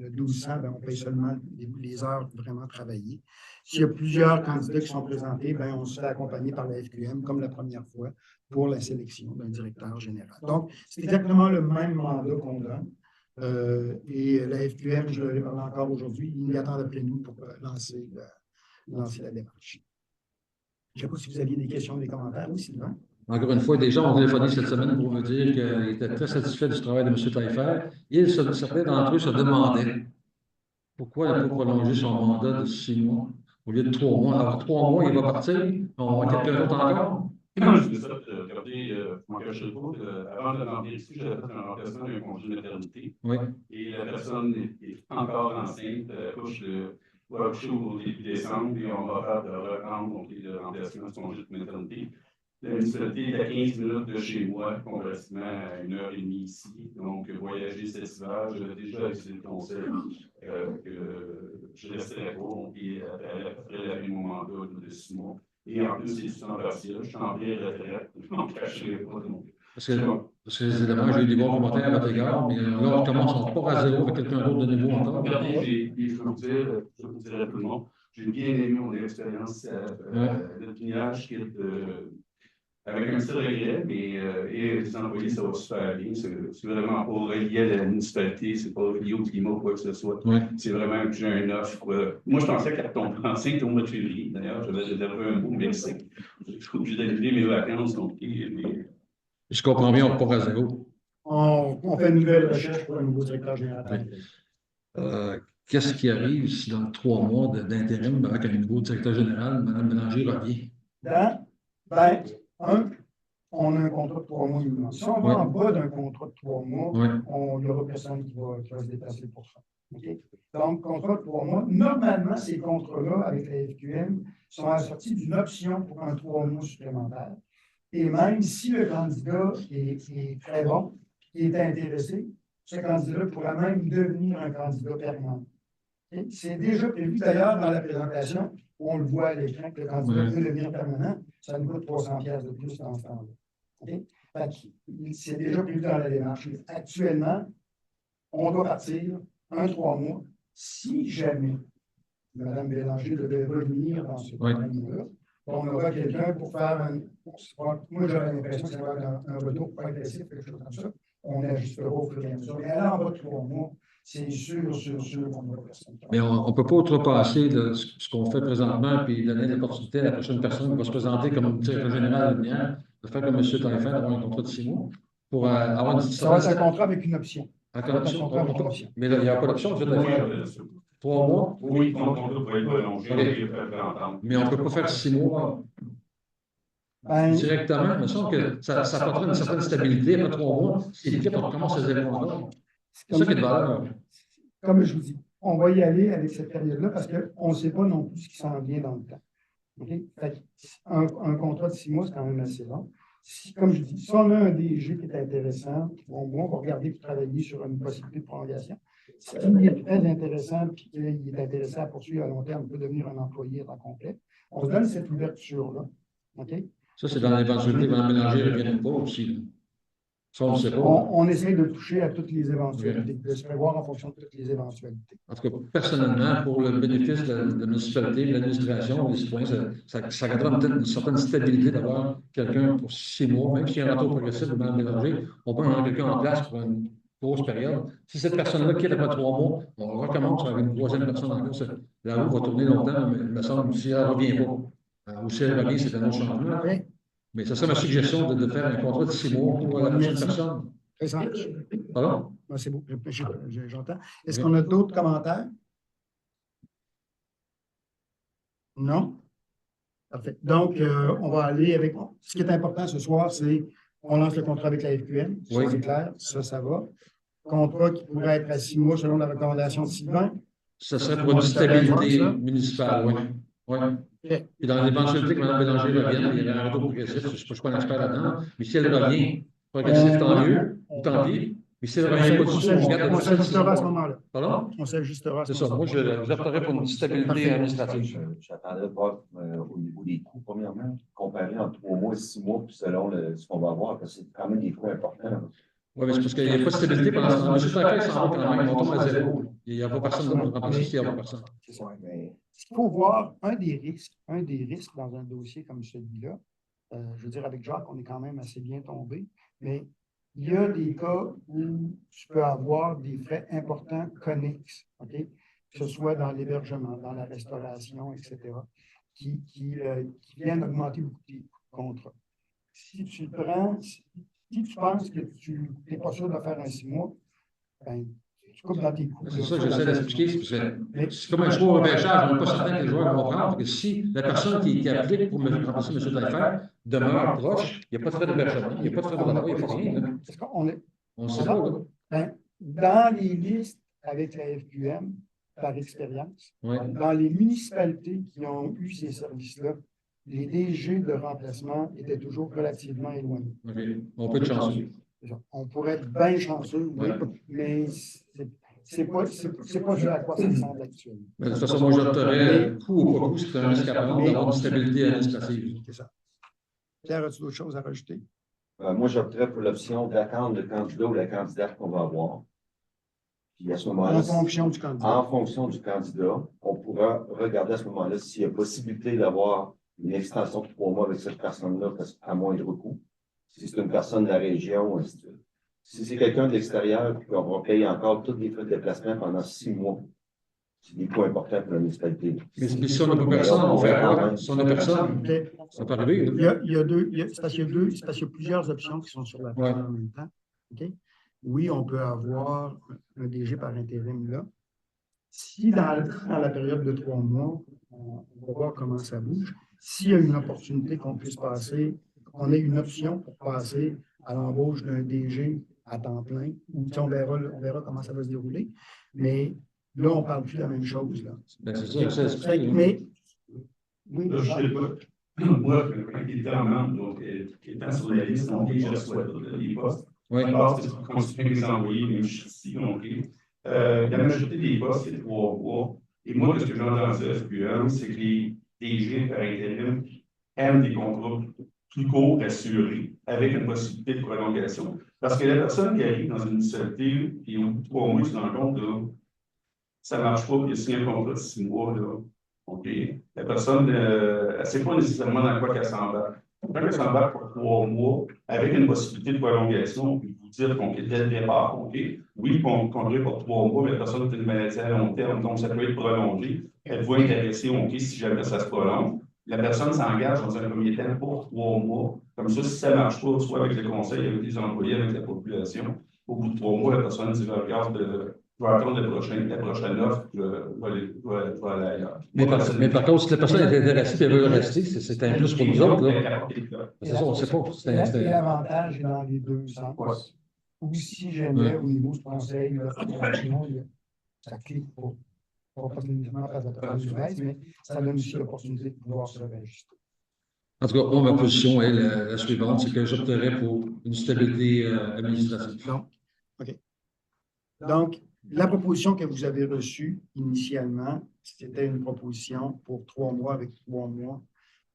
1200, ben on paye seulement les heures vraiment travaillées. S'il y a plusieurs candidats qui sont présentés, ben on se fait accompagner par la FQM, comme la première fois, pour la sélection d'un directeur général. Donc, c'est exactement le même mandat qu'on donne. Et la FQM, je le parle encore aujourd'hui, ils attendent après nous pour lancer la démarche. Je ne sais pas si vous aviez des questions ou des commentaires, oui, Sylvain? Encore une fois, des gens ont téléphoné cette semaine pour me dire qu'ils étaient très satisfaits du travail de M. Taillefer. Et certains d'entre eux se demandaient pourquoi il n'a pas prolongé son mandat de 6 mois au lieu de 3 mois. Alors, 3 mois, il va partir, on va quelqu'un d'autre encore. Je fais ça, regardez, mon cacher le coup, avant de rentrer ici, j'avais fait un remplacement d'un congé de maternité. Oui. Et la personne est encore enceinte, va accoucher au début décembre, et on va faire de reprendre donc, le remplacement de son congé de maternité. La municipalité est à 15 minutes de chez moi, comparativement à 1h30 ici. Donc, voyager cet hiver, j'avais déjà essayé le conseil que je resterai pas, et après la fin de mon mandat de 6 mois. Et en plus, c'est du temps partiel, je suis en pleine retraite, je ne m'en cacherai pas. Donc, parce que évidemment, j'ai eu des bons commentaires à votre égard, mais là, on commence, on part à zéro avec quelqu'un d'autre de nouveau encore. Regardez, je vous dirais à tout le monde, j'ai bien aimé mon expérience de clignage qui est avec un petit regret, mais les employés, ça va super bien. C'est vraiment pas relié à la municipalité, c'est pas relié au climat ou quoi que ce soit. Oui. C'est vraiment que j'ai une offre. Moi, je pensais qu'elle tombe enceinte au mois de février. D'ailleurs, j'avais réservé un beau Mexique. Je suis obligé d'annuler mes vacances. Donc, Je comprends bien, on part à zéro. On fait une nouvelle recherche pour un nouveau directeur général. Qu'est-ce qui arrive si dans 3 mois d'intérim, avec un nouveau directeur général, Mme Bélanger revient? On a un contrat de 3 mois minimum. Si on va en bas d'un contrat de 3 mois, Oui. il n'y aura personne qui va se déplacer pour ça. Okay? Donc, contrat de 3 mois. Normalement, ces contrats-là, avec la FQM, sont assortis d'une option pour un 3 mois supplémentaire. Et même si le candidat est très bon, qui est intéressé, ce candidat pourra même devenir un candidat permanent. Okay? C'est déjà prévu d'ailleurs dans la présentation, où on le voit à l'écran que le candidat peut devenir permanent. Ça nous coûte 300 $ de plus dans ce temps-là. Okay? C'est déjà prévu dans la démarche. Actuellement, on doit partir 3 mois. Si jamais Mme Bélanger devait revenir dans ce domaine-là, on aura quelqu'un pour faire un. Moi, j'aurais l'impression que ça va être un retour progressif, quelque chose comme ça. On ajustera au fur et à mesure. Mais là, en bas de 3 mois, c'est sûr qu'on n'aura personne. Mais on ne peut pas outrepasser ce qu'on fait présentement puis donner l'opportunité à la prochaine personne qui va se présenter comme directeur général à Lumière, de faire comme M. Taillefer, d'avoir un contrat de 6 mois pour avoir une ça va être un contrat avec une option. Mais là, il n'y a pas d'option, M. Taillefer. 3 mois? Oui, donc on doit être prolongé. Mais on ne peut pas faire 6 mois directement. Il me semble que ça apporterait une certaine stabilité après 3 mois. Et l'équipe, on recommence à zéro encore. C'est ça qui est de valeur. Comme je vous dis, on va y aller avec cette période-là parce qu'on ne sait pas non plus ce qui s'en vient dans le temps. Okay? Un contrat de 6 mois, c'est quand même assez long. comme je dis, si on a un DG qui est intéressant, bon, moi, on va regarder pour travailler sur une possibilité de prolongation. Si il est très intéressant et qu'il est intéressé à poursuivre à long terme, il peut devenir un employé à temps complet. On se donne cette ouverture-là. OK? Ça, c'est dans l'éventualité que Mme Bélanger ne revienne pas aussi. Là. Ça, on ne sait pas. On essaie de toucher à toutes les éventualités, de se prévoir en fonction de toutes les éventualités. En tout cas, personnellement, pour le bénéfice de la municipalité, de l'administration, des citoyens, ça garde peut-être une certaine stabilité d'avoir quelqu'un pour 6 mois, même s'il y a un retour progressif de Mme Bélanger, on peut avoir quelqu'un en place pour une grosse période. Si cette personne-là quitte après 3 mois, on recommence avec une troisième personne en plus. La roue va tourner longtemps, mais il me semble, si elle ne revient pas. Ou si elle revient, c'est un autre changement. Mais ça serait ma suggestion de faire un contrat de 6 mois pour la prochaine personne. Très simple. Pardon? C'est beau, j'entends. Est-ce qu'on a d'autres commentaires? Non? Parfait. Donc, on va aller avec. Ce qui est important ce soir, c'est on lance le contrat avec la FQM. Oui. C'est clair, ça va. Contrat qui pourrait être à 6 mois selon la recommandation de Sylvain. Ce serait pour une stabilité municipale, oui. Oui. Okay. Et dans l'éventualité que Mme Bélanger revienne, il y a un retour progressif, je ne suis pas un expert là-dedans, mais si elle revient progressif, tant mieux, ou tant pis. Mais si elle ne revient pas du tout, on regarde on s'ajustera à ce moment-là. Pardon? On s'ajustera. C'est ça. Moi, je opterais pour une stabilité administrative. J'attendrais de voir au niveau des coûts, premièrement, comparer entre 3 mois et 6 mois, puis selon ce qu'on va avoir, parce que c'est quand même des coûts importants. Oui, mais c'est parce qu'il n'y a pas de stabilité pendant ce temps. M. Préfet s'en va quand même, on tombe à zéro. Il n'y a pas personne de remplacer s'il n'y a pas personne. C'est ça. Mais ce qu'il faut voir, un des risques dans un dossier comme celui-là, je veux dire, avec Jacques, on est quand même assez bien tombé, mais il y a des cas où tu peux avoir des frais importants connexes, OK? Que ce soit dans l'hébergement, dans la restauration, etc., qui viennent augmenter beaucoup tes contrats. Si tu prends, si tu penses que tu n'es pas sûr de faire un 6 mois, ben, tu coupes dans tes coûts. C'est ça, j'essaie d'expliquer. C'est comme un choix au repêchage. On n'est pas certain que les joueurs vont prendre. Que si la personne qui applique pour me remplacer M. Taillefer demeure proche, il n'y a pas de frais d'hébergement, il n'y a pas de frais de renvoi, il n'y a pas rien. On ne sait pas. Ben, dans les listes avec la FQM, par expérience, dans les municipalités qui ont eu ces services-là, les DG de remplacement étaient toujours relativement éloignés. Okay. On peut être chanceux. On pourrait être bien chanceux, oui, mais c'est pas ce à quoi ça ressemble actuellement. De toute façon, moi, j'opterais, coup ou pas coup, c'est un escapement d'avoir une stabilité administrative. C'est ça. Pierre, as-tu d'autres choses à rajouter? Moi, j'opterais pour l'option d'attendre le candidat ou la candidate qu'on va avoir. Puis à ce moment-là, en fonction du candidat. En fonction du candidat, on pourra regarder à ce moment-là s'il y a possibilité d'avoir une extension de 3 mois avec cette personne-là à moindre coût. Si c'est une personne de la région, si c'est quelqu'un de l'extérieur, puis on va payer encore tous les frais de déplacement pendant 6 mois. C'est des coûts importants pour la municipalité. Mais si on n'a pas personne, on fait quoi? Si on n'a personne, ça peut arriver. C'est parce qu'il y a plusieurs options qui sont sur la table en même temps. Okay? Oui, on peut avoir un DG par intérim là. Si dans la période de 3 mois, on va voir comment ça bouge. S'il y a une opportunité qu'on puisse passer, qu'on ait une option pour passer à l'embauche d'un DG à temps plein, ou on verra comment ça va se dérouler. Mais là, on ne parle plus de la même chose. Là. Ben, c'est ça, mais, oui, là, je sais pas. Moi, évidemment, donc, étant sur la liste, donc, je reçois les postes. Oui. Je pense que c'est continuer de les envoyer, même ici, donc, la majorité des postes, c'est 3 mois. Et moi, ce que j'entends dans ce SQL, c'est que les DG par intérim aiment des contrats plus courts, assurés, avec une possibilité de prolongation. Parce que la personne qui arrive dans une municipalité, et au bout de 3 mois, il se rend compte, là, ça ne marche pas, puis il a signé un contrat de 6 mois, là. OK. La personne, elle ne sait pas nécessairement dans quoi qu'elle s'embarque. Quand elle s'embarque pour 3 mois, avec une possibilité de prolongation, puis vous dire qu'on est dès le départ, OK, oui, qu'on conduit pour 3 mois, mais la personne a une maladie à long terme, donc ça peut être prolongé. Elle va intéresser, OK, si jamais ça se prolonge. La personne s'engage dans un premier temps pour 3 mois. Comme ça, si ça ne marche pas, soit avec le conseil, avec les employés, avec la population, au bout de 3 mois, la personne dit, regarde, je vais attendre la prochaine offre, je vais aller ailleurs. Mais par contre, si la personne est intéressée et veut rester, c'est un plus pour nous autres. C'est ça, on ne sait pas. L'avantage est dans les deux sens. Ou si jamais, au niveau du conseil, ça clique pas. Pas nécessairement parce que ça mais ça donne aussi l'opportunité de pouvoir se réajuster. En tout cas, moi, ma position est la suivante, c'est que j'opterais pour une stabilité administrative. Donc, OK. Donc, la proposition que vous avez reçue initialement, c'était une proposition pour 3 mois avec 3 mois.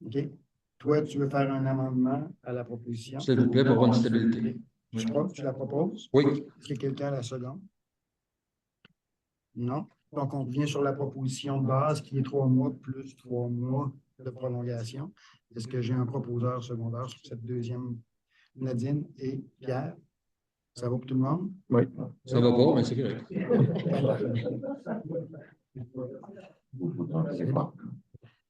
OK? Toi, tu veux faire un amendement à la proposition? S'il vous plaît, pour avoir une stabilité. Tu la proposes? Oui. Est-ce que quelqu'un a la seconde? Non? Donc, on revient sur la proposition de base qui est 3 mois plus 3 mois de prolongation. Est-ce que j'ai un proposeur secondaire sur cette deuxième? Nadine et Pierre? Ça va pour tout le monde? Oui. Ça va pas, mais c'est correct. C'est bon.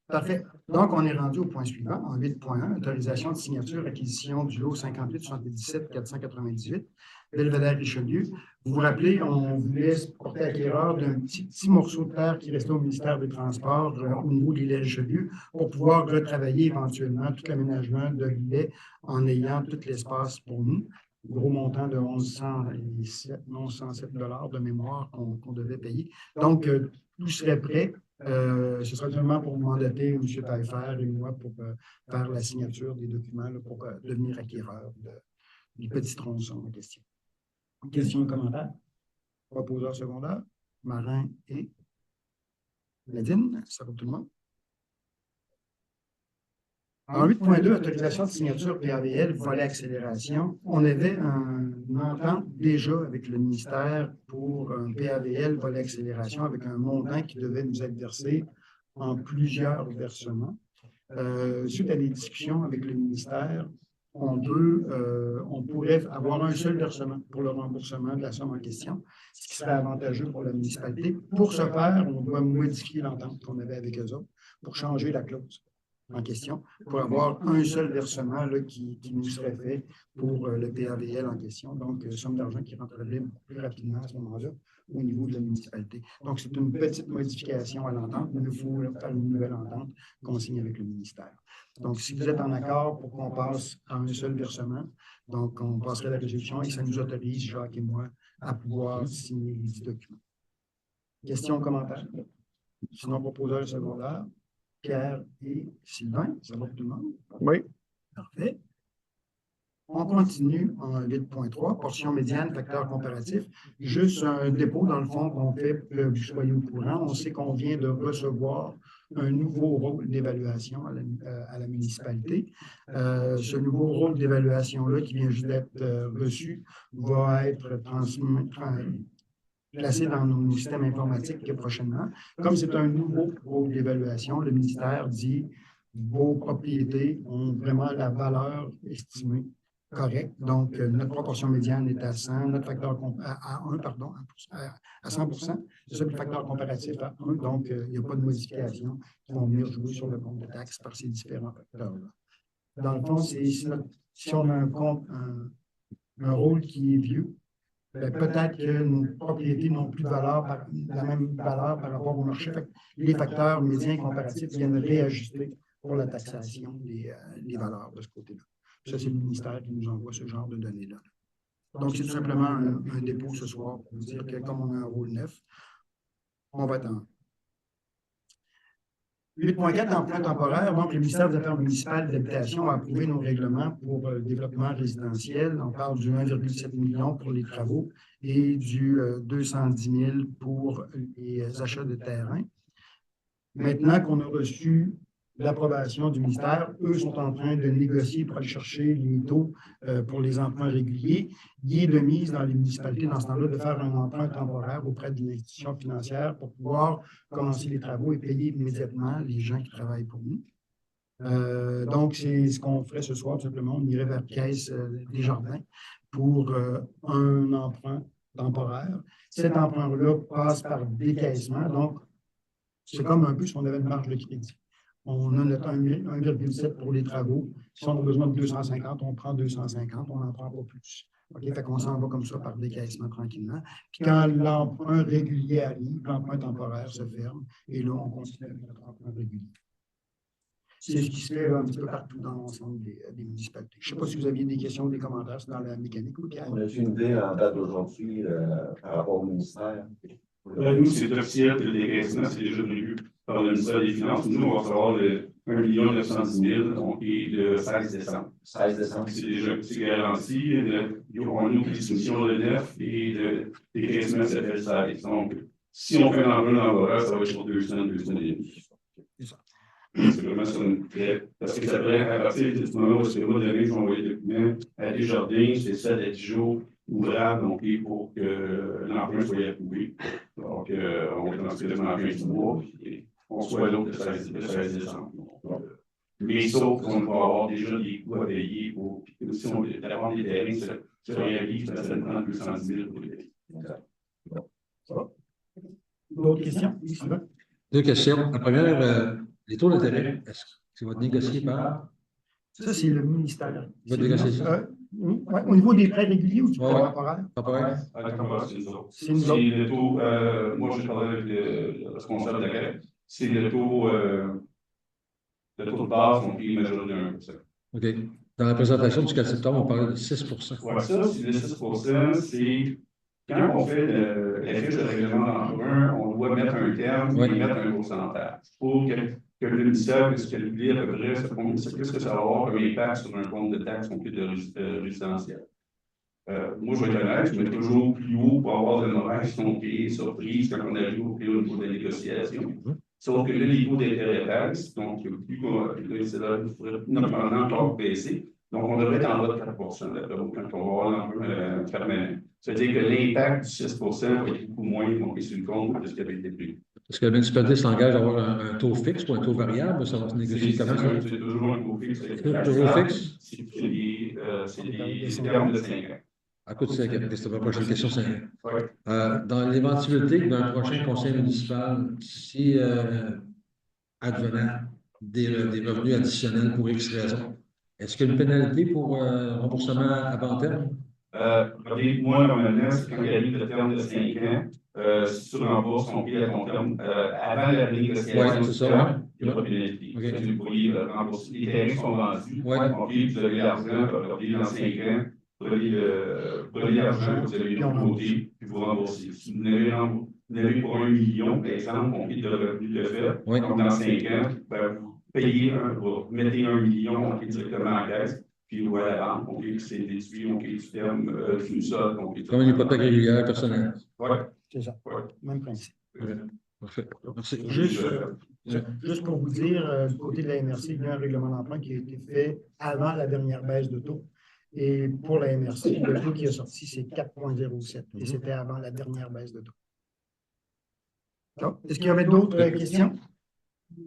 Parfait. Donc, on est rendu au point suivant, en 8.1, autorisation de signature, acquisition du lot 58-77-498, Belvédère-Richelieu. Vous vous rappelez, on voulait se porter acquéreur d'un petit morceau de terre qui restait au ministère des Transports au niveau de l'îlet Richelieu pour pouvoir retravailler éventuellement tout l'aménagement de l'îlet en ayant tout l'espace pour nous. Gros montant de 1107 $ de mémoire qu'on devait payer. Donc, tout serait prêt. Ce sera seulement pour mandater M. Taillefer et moi pour faire la signature des documents là, pour devenir acquéreur du petit tronçon en question. Questions, commentaires? Proposeur secondaire, Marin et Nadine, ça va tout le monde? En 8.2, autorisation de signature PAVL, volet accélération, on avait une entente déjà avec le ministère pour un PAVL, volet accélération, avec un montant qui devait nous être versé en plusieurs versements. Suite à des discussions avec le ministère, on pourrait avoir un seul versement pour le remboursement de la somme en question, ce qui serait avantageux pour la municipalité. Pour ce faire, on doit modifier l'entente qu'on avait avec eux autres pour changer la clause en question, pour avoir un seul versement là, qui nous serait fait pour le PAVL en question. Donc, somme d'argent qui rentrerait beaucoup plus rapidement à ce moment-là au niveau de la municipalité. Donc, c'est une petite modification à l'entente, mais il faut faire une nouvelle entente qu'on signe avec le ministère. Donc, si vous êtes en accord pour qu'on passe à un seul versement, donc on passerait la résolution et ça nous autorise, Jacques et moi, à pouvoir signer les 10 documents. Questions, commentaires? Sinon, proposeur secondaire. Pierre et Sylvain, ça va pour tout le monde? Oui. Parfait. On continue en 8.3, portion médiane, facteur comparatif. Juste un dépôt, dans le fond, qu'on fait pour que vous soyez au courant. On sait qu'on vient de recevoir un nouveau rôle d'évaluation à la municipalité. Ce nouveau rôle d'évaluation-là, qui vient juste d'être reçu, va être placé dans nos systèmes informatiques prochainement. Comme c'est un nouveau rôle d'évaluation, le ministère dit vos propriétés ont vraiment la valeur estimée correcte. Donc, notre proportion médiane est à 100, notre facteur à 1, pardon, à 100%. C'est ça, le facteur comparatif à 1. Donc, il n'y a pas de modification qui vont venir jouer sur le compte de taxes par ces différents facteurs-là. Dans le fond, si on a un rôle qui est vieux, peut-être que nos propriétés n'ont plus de valeur, la même valeur par rapport au marché. Les facteurs médians comparatifs viennent réajuster pour la taxation des valeurs de ce côté-là. Ça, c'est le ministère qui nous envoie ce genre de données-là. Donc, c'est tout simplement un dépôt ce soir pour vous dire que comme on a un rôle neuf, on va être en 8.4, emploi temporaire. Donc, le ministère des Affaires municipales et de l'Habitation a approuvé nos règlements pour le développement résidentiel. On parle du 1,7 million pour les travaux et du 210 000 pour les achats de terrain. Maintenant qu'on a reçu l'approbation du ministère, eux sont en train de négocier pour aller chercher les taux pour les emprunts réguliers. Il est de mise dans les municipalités dans ce temps-là de faire un emprunt temporaire auprès d'une institution financière pour pouvoir commencer les travaux et payer immédiatement les gens qui travaillent pour nous. Donc, c'est ce qu'on ferait ce soir, tout simplement. On irait vers Caisse Desjardins pour un emprunt temporaire. Cet emprunt-là passe par décaissement. Donc, c'est comme un peu si on avait une marge de crédit. On a notre 1,7 pour les travaux. Si on a besoin de 250, on prend 250, on n'en prend pas plus. OK? Fait qu'on s'en va comme ça par décaissement tranquillement. Puis quand l'emprunt régulier arrive, l'emprunt temporaire se ferme et là, on continue avec notre emprunt régulier. C'est ce qui se fait un petit peu partout dans l'ensemble des municipalités. Je ne sais pas si vous aviez des questions ou des commentaires dans la mécanique. On a une idée en date d'aujourd'hui par rapport au ministère. Nous, c'est officiel que le décaissement, c'est déjà prévu par le le ministère des Finances, nous, on va recevoir le 1 910 000, donc, et le 16 décembre. 16 décembre. C'est déjà c'est garanti. On a des soumissions de 9 et des 15 semaines, ça fait le 16. Donc, si on fait un emprunt d'envoi, ça va être sur 2 semaines et demi. C'est ça. C'est vraiment sur une traite. Parce que ça pourrait, à partir du moment où c'est moi donné, je vais envoyer le document à Desjardins, c'est ça, à 10 jours ouvrables, donc, pour que l'emprunt soit approuvé. Donc, on va transférer l'emprunt du mois, puis on soit l'autre le 16 décembre. Mais sauf qu'on va avoir déjà des coûts à payer pour, puis si on veut avoir des terrains, ça réalise, ça prend 210 000 pour les payer. D'autres questions? Oui, Sylvain? Deux questions. La première, les taux d'intérêt, est-ce que c'est votre négocié par? Ça, c'est le ministère. Votre négocié ça? Ouais, au niveau des prêts réguliers ou du prêt Ouais. temporaire? Temporaire? C'est nous autres. C'est nous C'est autres. le taux, moi je parlais avec le responsable de la CAC, c'est le taux de base, on paye majoré de 1%. OK. Dans la présentation du 4 septembre, on parlait de 6 Ouais, ça, c'est le 6%, c'est quand on fait la fiche de règlement d'emprunt, on doit mettre un terme et mettre un pourcentage pour que le ministère puisse calculer à peu près qu'est-ce que ça va avoir comme impact sur un compte de taxe complet de résidentiel. Moi, je vais être honnête, je mets toujours plus haut pour avoir de mauvaises surprises quand on arrive au niveau de la négociation. Sauf que là, les taux d'intérêt baissent, donc plus il faudrait normalement encore baisser. Donc, on devrait être en bas de 4 quand on va avoir l'emprunt permanent. C'est-à-dire que l'impact du 6 va être beaucoup moins, donc sur le compte de ce qui avait été prévu. Est-ce que la municipalité s'engage à avoir un taux fixe ou un taux variable? Ça va se négocier comment ça? C'est toujours un taux fixe. Toujours fixe? C'est des termes de 5 ans. À coût de 5 ans. C'était ma prochaine question. 5 ans. Ouais. Dans l'éventualité d'un prochain conseil municipal, si advenant des revenus additionnels pour X raisons, est-ce qu'il y a une pénalité pour remboursement avant terme? Regardez, moi, normalement, c'est quand il arrive le terme de 5 ans, si tu rembourses ton prix à ton terme, avant la négociation, Ouais, c'est ça. il n'y a pas de pénalité. Okay. Vous pourriez rembourser. Les terrains sont vendus. Ouais. OK, vous avez l'argent, regardez, dans 5 ans, prenez l'argent, vous avez mis de côté, puis vous remboursez. Si vous n'avez pour 1 million, par exemple, on paye de revenus de fait, Oui. donc dans 5 ans, vous payez, vous mettez 1 million, on paye directement en caisse. Puis ou à la banque, on dit que c'est déduit, on dit du terme du sol. Comme une hypothèque régulière personnelle. Oui. C'est ça. Ouais. Même principe. Parfait. Merci. Juste pour vous dire, du côté de la MRC, il y a un règlement d'emprunt qui a été fait avant la dernière baisse de taux. Et pour la MRC, le taux qui est sorti, c'est 4,07. Et c'était avant la dernière baisse de taux. Est-ce qu'il y avait d'autres questions?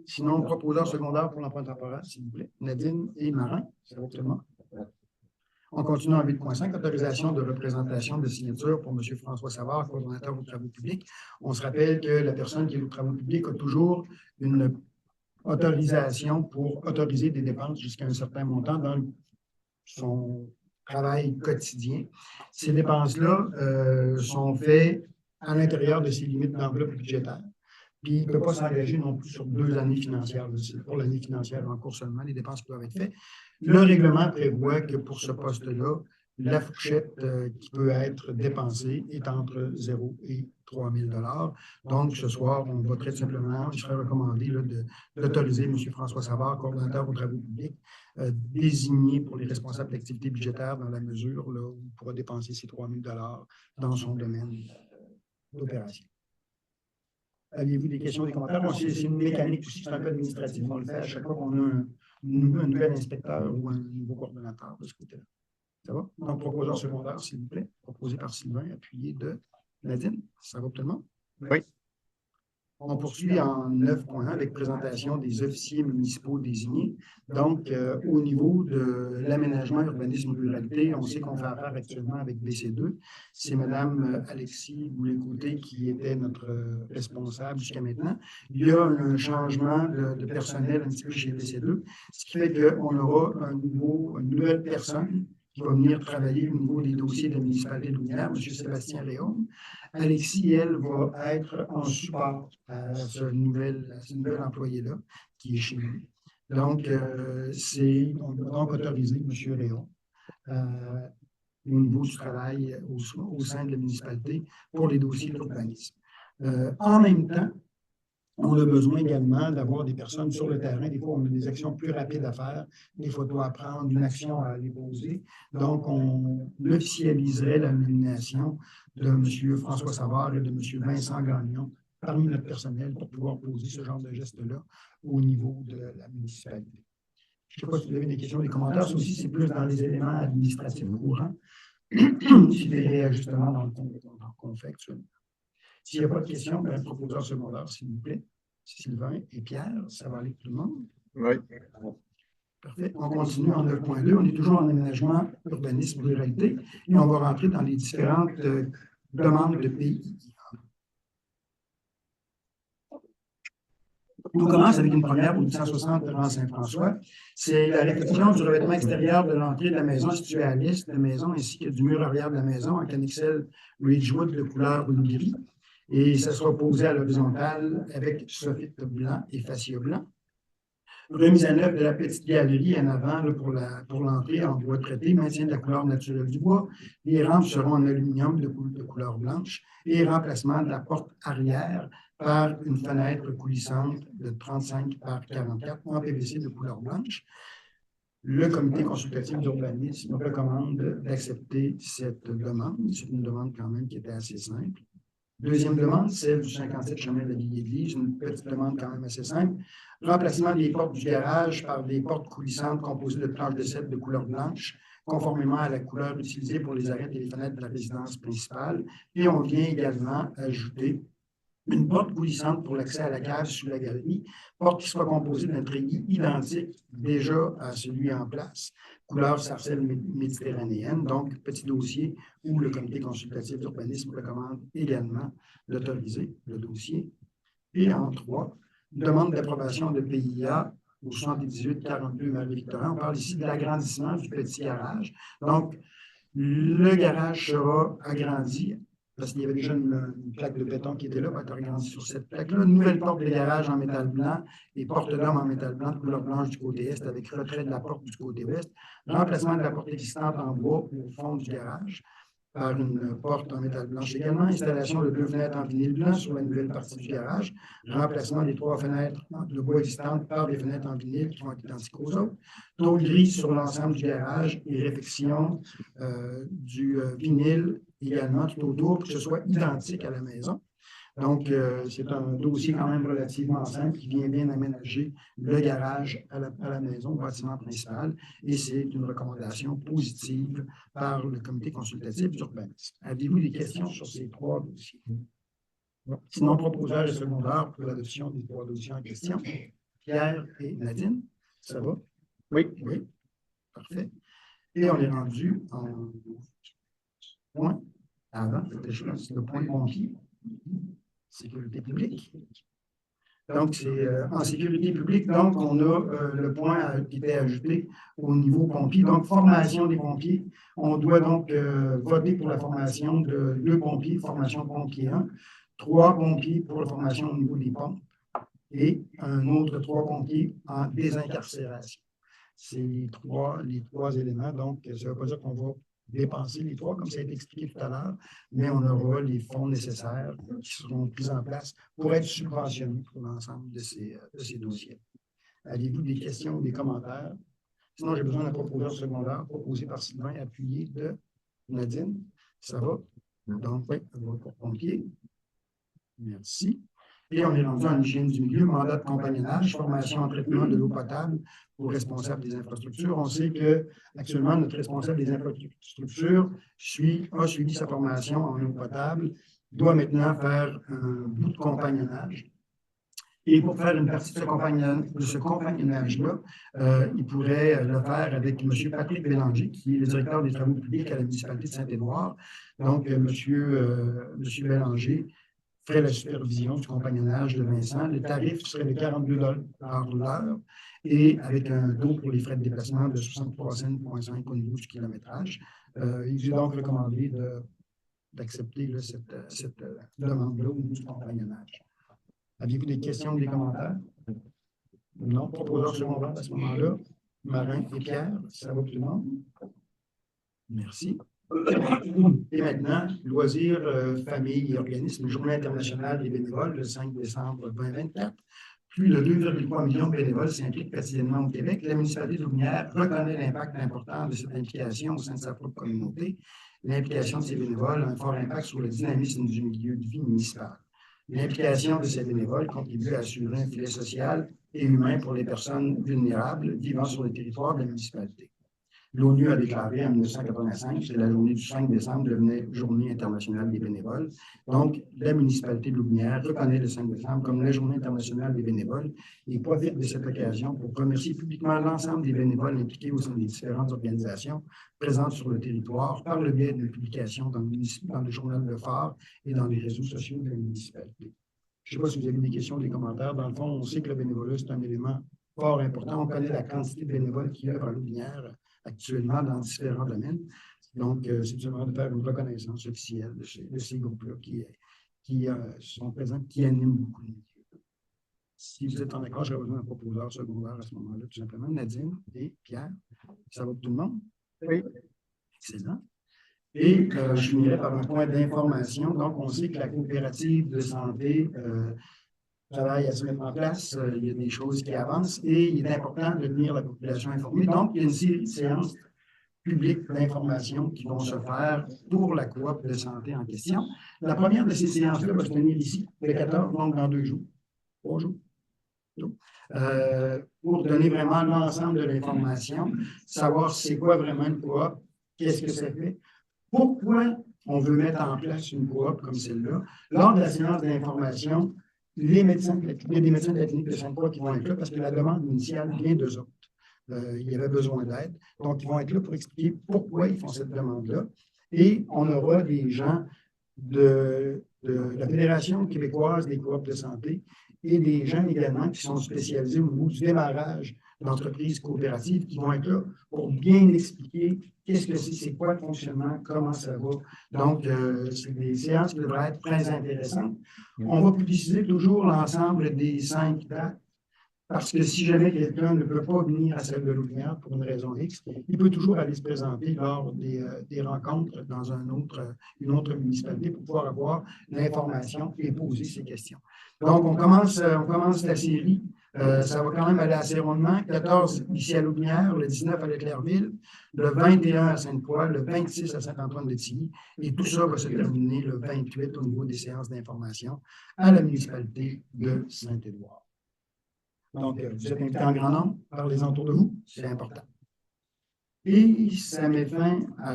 Sinon, proposeur secondaire pour l'emprunt temporaire, s'il vous plaît. Nadine et Marin, c'est tout le monde. On continue en 8.5, autorisation de représentation de signature pour M. François Savard, coordonnateur aux travaux publics. On se rappelle que la personne qui est aux travaux publics a toujours une autorisation pour autoriser des dépenses jusqu'à un certain montant dans son travail quotidien. Ces dépenses-là sont faites à l'intérieur de ses limites d'enveloppe budgétaire. Puis il ne peut pas s'engager non plus sur 2 années financières. Pour l'année financière en cours seulement, les dépenses peuvent être faites. Le règlement prévoit que pour ce poste-là, la fourchette qui peut être dépensée est entre 0 et 3 000 $. Donc, ce soir, on va très simplement, je serais recommandé d'autoriser M. François Savard, coordonnateur aux travaux publics, désigné pour les responsables d'activités budgétaires dans la mesure là, où il pourra dépenser ces 3 000 $ dans son domaine d'opération. Aviez-vous des questions, des commentaires? Bon, c'est une mécanique aussi, c'est un peu administratif. On le fait à chaque fois qu'on a un nouvel inspecteur ou un nouveau coordonnateur de ce côté-là. Ça va? Donc, proposeur secondaire, s'il vous plaît, proposé par Sylvain, appuyé de Nadine. Ça va pour tout le monde? Oui. On poursuit en 9.1 avec présentation des officiers municipaux désignés. Donc, au niveau de l'aménagement, urbanisme, ruralité, on sait qu'on fait affaire actuellement avec BC2. C'est Mme Alexis Boulet-Côté qui était notre responsable jusqu'à maintenant. Il y a un changement de personnel un petit peu chez BC2, ce qui fait qu'on aura une nouvelle personne qui va venir travailler au niveau des dossiers de la municipalité de Louvière, M. Sébastien Léon. Alexis, elle, va être en support à ce nouvel employé-là qui est chez nous. Donc, on va donc autoriser M. Léon au niveau du travail au sein de la municipalité pour les dossiers de l'urbanisme. En même temps, On a besoin également d'avoir des personnes sur le terrain. Des fois, on a des actions plus rapides à faire, des photos à prendre, une action à aller poser. Donc, on officialiserait la nomination de M. François Savard et de M. Vincent Gagnon parmi notre personnel pour pouvoir poser ce genre de geste-là au niveau de la municipalité. Je ne sais pas si vous avez des questions, des commentaires. Ça aussi, c'est plus dans les éléments administratifs courants. C'est des réajustements dans le qu'on fait actuellement. S'il n'y a pas de questions, le proposeur secondaire, s'il vous plaît. Sylvain et Pierre, ça va aller pour tout le monde? Oui. Parfait. On continue en 9.2. On est toujours en aménagement, urbanisme, ruralité. Et on va rentrer dans les différentes demandes de pays. On commence avec une première pour 860 rang Saint-François. C'est la réfection du revêtement extérieur de l'entrée de la maison située à l'est de la maison ainsi que du mur arrière de la maison en Canixel Ridgewood de couleur bleu gris. Et ça sera posé à l'horizontale avec soffit blanc et fascia blanc. Remise à neuf de la petite galerie en avant là, pour l'entrée en bois traité, maintien de la couleur naturelle du bois. Les rampes seront en aluminium de couleur blanche et remplacement de la porte arrière par une fenêtre coulissante de 35 par 44 en PVC de couleur blanche. Le comité consultatif d'urbanisme recommande d'accepter cette demande. C'est une demande quand même qui était assez simple. Deuxième demande, celle du 57 chemin de la vieille église, une petite demande quand même assez simple. Remplacement des portes du garage par des portes coulissantes composées de planches de cèdre de couleur blanche, conformément à la couleur utilisée pour les arêtes et les fenêtres de la résidence principale. Et on vient également ajouter une porte coulissante pour l'accès à la cave sous la galerie, porte qui sera composée d'un treillis identique déjà à celui en place, couleur sarcelle méditerranéenne, donc petit dossier où le comité consultatif d'urbanisme recommande également d'autoriser le dossier. Et en 3, demande d'approbation de PIA au 78-42 Marie-Victorin. On parle ici de l'agrandissement du petit garage. Donc, le garage sera agrandi parce qu'il y avait déjà une plaque de béton qui était là, va être agrandie sur cette plaque-là. Une nouvelle porte de garage en métal blanc et porte d'homme en métal blanc de couleur blanche du côté est avec retrait de la porte du côté ouest. Remplacement de la porte existante en bois au fond du garage par une porte en métal blanche également. Installation de 2 fenêtres en vinyle blanc sur la nouvelle partie du garage. Remplacement des 3 fenêtres de bois existantes par des fenêtres en vinyle qui vont être identiques aux autres. Tôle grise sur l'ensemble du garage et réfection du vinyle également tout autour pour que ce soit identique à la maison. Donc, c'est un dossier quand même relativement simple qui vient bien aménager le garage à la maison, au bâtiment principal, et c'est une recommandation positive par le comité consultatif d'urbanisme. Avez-vous des questions sur ces 3 dossiers? Sinon, proposeur et secondaire pour l'adoption des 3 dossiers en question. Pierre et Nadine, ça va? Oui. Oui, parfait. Et on est rendu en point avant, c'est le point pompier. Sécurité publique. Donc, c'est en sécurité publique, donc on a le point qui était ajouté au niveau pompier. Donc, formation des pompiers. On doit donc voter pour la formation de 2 pompiers, formation pompier 1, 3 pompiers pour la formation au niveau des pompes et un autre 3 pompiers en désincarcération. C'est les trois éléments. Donc, ça ne veut pas dire qu'on va dépenser les 3, comme ça a été expliqué tout à l'heure, mais on aura les fonds nécessaires qui seront mis en place pour être subventionnés pour l'ensemble de ces dossiers. Avez-vous des questions ou des commentaires? Sinon, j'ai besoin d'un proposeur secondaire proposé par Sylvain, appuyé de Nadine. Ça va? Donc, oui, ça va pour pompier. Merci. Et on est rendu en hygiène du milieu, mandat de compagnonnage, formation en traitement de l'eau potable aux responsables des infrastructures. On sait qu'actuellement, notre responsable des infrastructures a suivi sa formation en eau potable, doit maintenant faire un bout de compagnonnage. Et pour faire une partie de ce compagnonnage-là, il pourrait le faire avec M. Patrick Bélanger, qui est le directeur des travaux publics à la municipalité de Saint-Édouard. Donc, M. Bélanger ferait la supervision du compagnonnage de Vincent. Le tarif serait de 42 $ l'heure et avec un taux pour les frais de déplacement de 63,5 cents au niveau du kilométrage. Il est donc recommandé d'accepter cette demande-là au niveau du compagnonnage. Avez-vous des questions ou des commentaires? Non? Proposeur secondaire à ce moment-là. Marin et Pierre, ça va tout le monde? Merci. Et maintenant, loisirs, famille et organismes, Journée internationale des bénévoles, le 5 décembre 2024. Plus de 2,3 millions de bénévoles s'impliquent quotidiennement au Québec. La municipalité de Louvière reconnaît l'impact important de cette implication au sein de sa propre communauté. L'implication de ces bénévoles a un fort impact sur le dynamisme du milieu de vie municipal. L'implication de ces bénévoles contribue à assurer un filet social et humain pour les personnes vulnérables vivant sur le territoire de la municipalité. L'ONU a déclaré en 1985 que la journée du 5 décembre devenait Journée internationale des bénévoles. Donc, la municipalité de Louvière reconnaît le 5 décembre comme la Journée internationale des bénévoles et profite de cette occasion pour remercier publiquement l'ensemble des bénévoles impliqués au sein des différentes organisations présentes sur le territoire par le biais de publications dans le journal Le Phare et dans les réseaux sociaux de la municipalité. Je ne sais pas si vous avez des questions, des commentaires. Dans le fond, on sait que le bénévolat, c'est un élément fort important. On connaît la quantité de bénévoles qu'il y a à Louvière actuellement dans différents domaines. Donc, c'est seulement de faire une reconnaissance officielle de ces groupes-là qui sont présents, qui animent beaucoup de milieux. Si vous êtes en accord, j'aurais besoin d'un proposeur secondaire à ce moment-là, tout simplement. Nadine et Pierre, ça va pour tout le monde? Oui. Excellent. Et je finirai par un point d'information. Donc, on sait que la coopérative de santé travaille à se mettre en place, il y a des choses qui avancent et il est important de tenir la population informée. Donc, il y a une série de séances publiques d'information qui vont se faire pour la coop de santé en question. La première de ces séances-là va se tenir ici, le 14, donc dans 2 jours, 3 jours. Pour donner vraiment l'ensemble de l'information, savoir c'est quoi vraiment une coop, qu'est-ce que ça fait, pourquoi on veut mettre en place une coop comme celle-là. Lors de la séance d'information, il y a des médecins de la clinique de Sainte-Croix qui vont être là parce que la demande initiale vient d'eux autres. Il y avait besoin d'aide. Donc, ils vont être là pour expliquer pourquoi ils font cette demande-là. Et on aura des gens de la Fédération québécoise des coops de santé et des gens également qui sont spécialisés au niveau du démarrage d'entreprises coopératives qui vont être là pour bien expliquer qu'est-ce que c'est quoi le fonctionnement, comment ça va. Donc, c'est des séances qui devraient être très intéressantes. On va publiciser toujours l'ensemble des 5 dates parce que si jamais quelqu'un ne peut pas venir à celle de Louvière pour une raison X, il peut toujours aller se présenter lors des rencontres dans une autre municipalité pour pouvoir avoir l'information et poser ses questions. Donc, on commence la série. Ça va quand même aller assez rondement. 14 ici à Louvière, le 19 à Leclercville, le 21 à Sainte-Croix, le 26 à Saint-Antoine-de-Tilly. Et tout ça va se terminer le 28 au niveau des séances d'information à la municipalité de Saint-Édouard. Donc, vous êtes invités en grand nombre, parlez-en autour de vous, c'est important. Et ça met fin à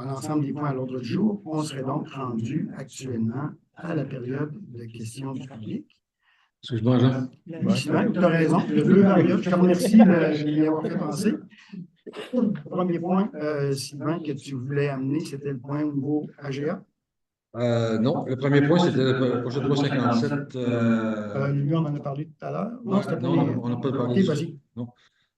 l'ensemble des points à l'ordre du jour. On serait donc rendu actuellement à la période de questions du public. Excuse-moi, Jean. Sylvain, tu as raison, il y a 2 périodes. Je te remercie de m'y avoir fait penser. Le premier point, Sylvain, que tu voulais amener, c'était le point au niveau AGA. Non, le premier point, c'était le projet de loi 57. Lui, on en a parlé tout à l'heure. Non, on n'a pas parlé. OK, vas-y. Non.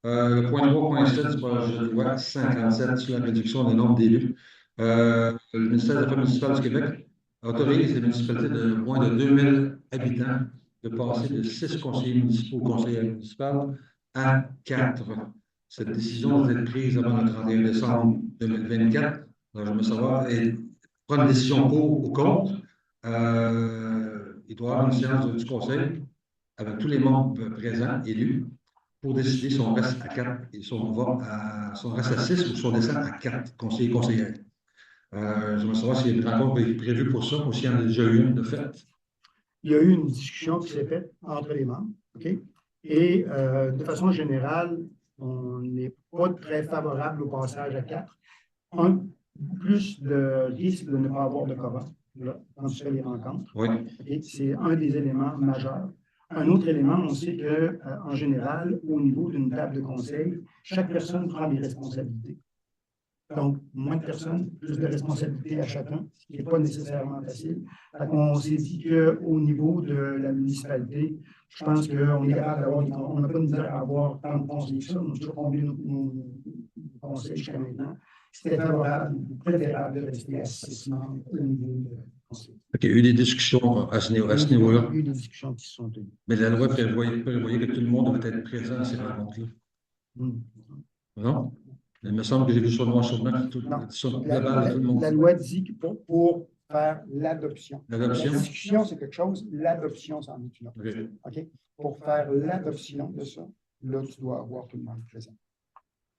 Le point 3.7 du projet de loi 57 sur la réduction des nombres d'élus. Le ministère des Affaires municipales du Québec autorise les municipalités de moins de 2000 habitants de passer de 6 conseillers municipaux au conseil municipal à 4. Cette décision doit être prise avant le 31 décembre 2024. Alors, je veux savoir, prendre une décision pour ou contre. Il doit y avoir une séance du conseil avec tous les membres présents, élus, pour décider si on reste à 4 et si on reste à 6 ou si on descend à 4 conseillers et conseillères. Je veux savoir s'il y a une rencontre prévue pour ça ou s'il y en a déjà eu une de fait. Il y a eu une discussion qui s'est faite entre les membres, OK? Et de façon générale, on n'est pas très favorable au passage à 4. Plus de risque de ne pas avoir de quorum quand tu fais les rencontres. Oui. Et c'est un des éléments majeurs. Un autre élément, on sait qu'en général, au niveau d'une table de conseil, chaque personne prend des responsabilités. Donc, moins de personnes, plus de responsabilités à chacun, ce qui n'est pas nécessairement facile. On s'est dit qu'au niveau de la municipalité, je pense qu'on est capable d'avoir, on n'a pas de misère à avoir tant de conseillers que ça, on a toujours combien nos conseils jusqu'à maintenant. C'était favorable, préférable de rester à 6 membres au niveau du conseil. Il y a eu des discussions à ce niveau-là. Il y a eu des discussions qui se sont tenues. Mais la loi prévoyait que tout le monde devait être présent à ces rencontres-là. Non? Il me semble que j'ai vu sur le noir sur blanc, Non. sur La, global de tout le monde. la loi dit que pour faire l'adoption. L'adoption. La discussion, c'est quelque chose, l'adoption, c'en est une autre. OK. OK? Pour faire l'adoption de ça, là, tu dois avoir tout le monde présent.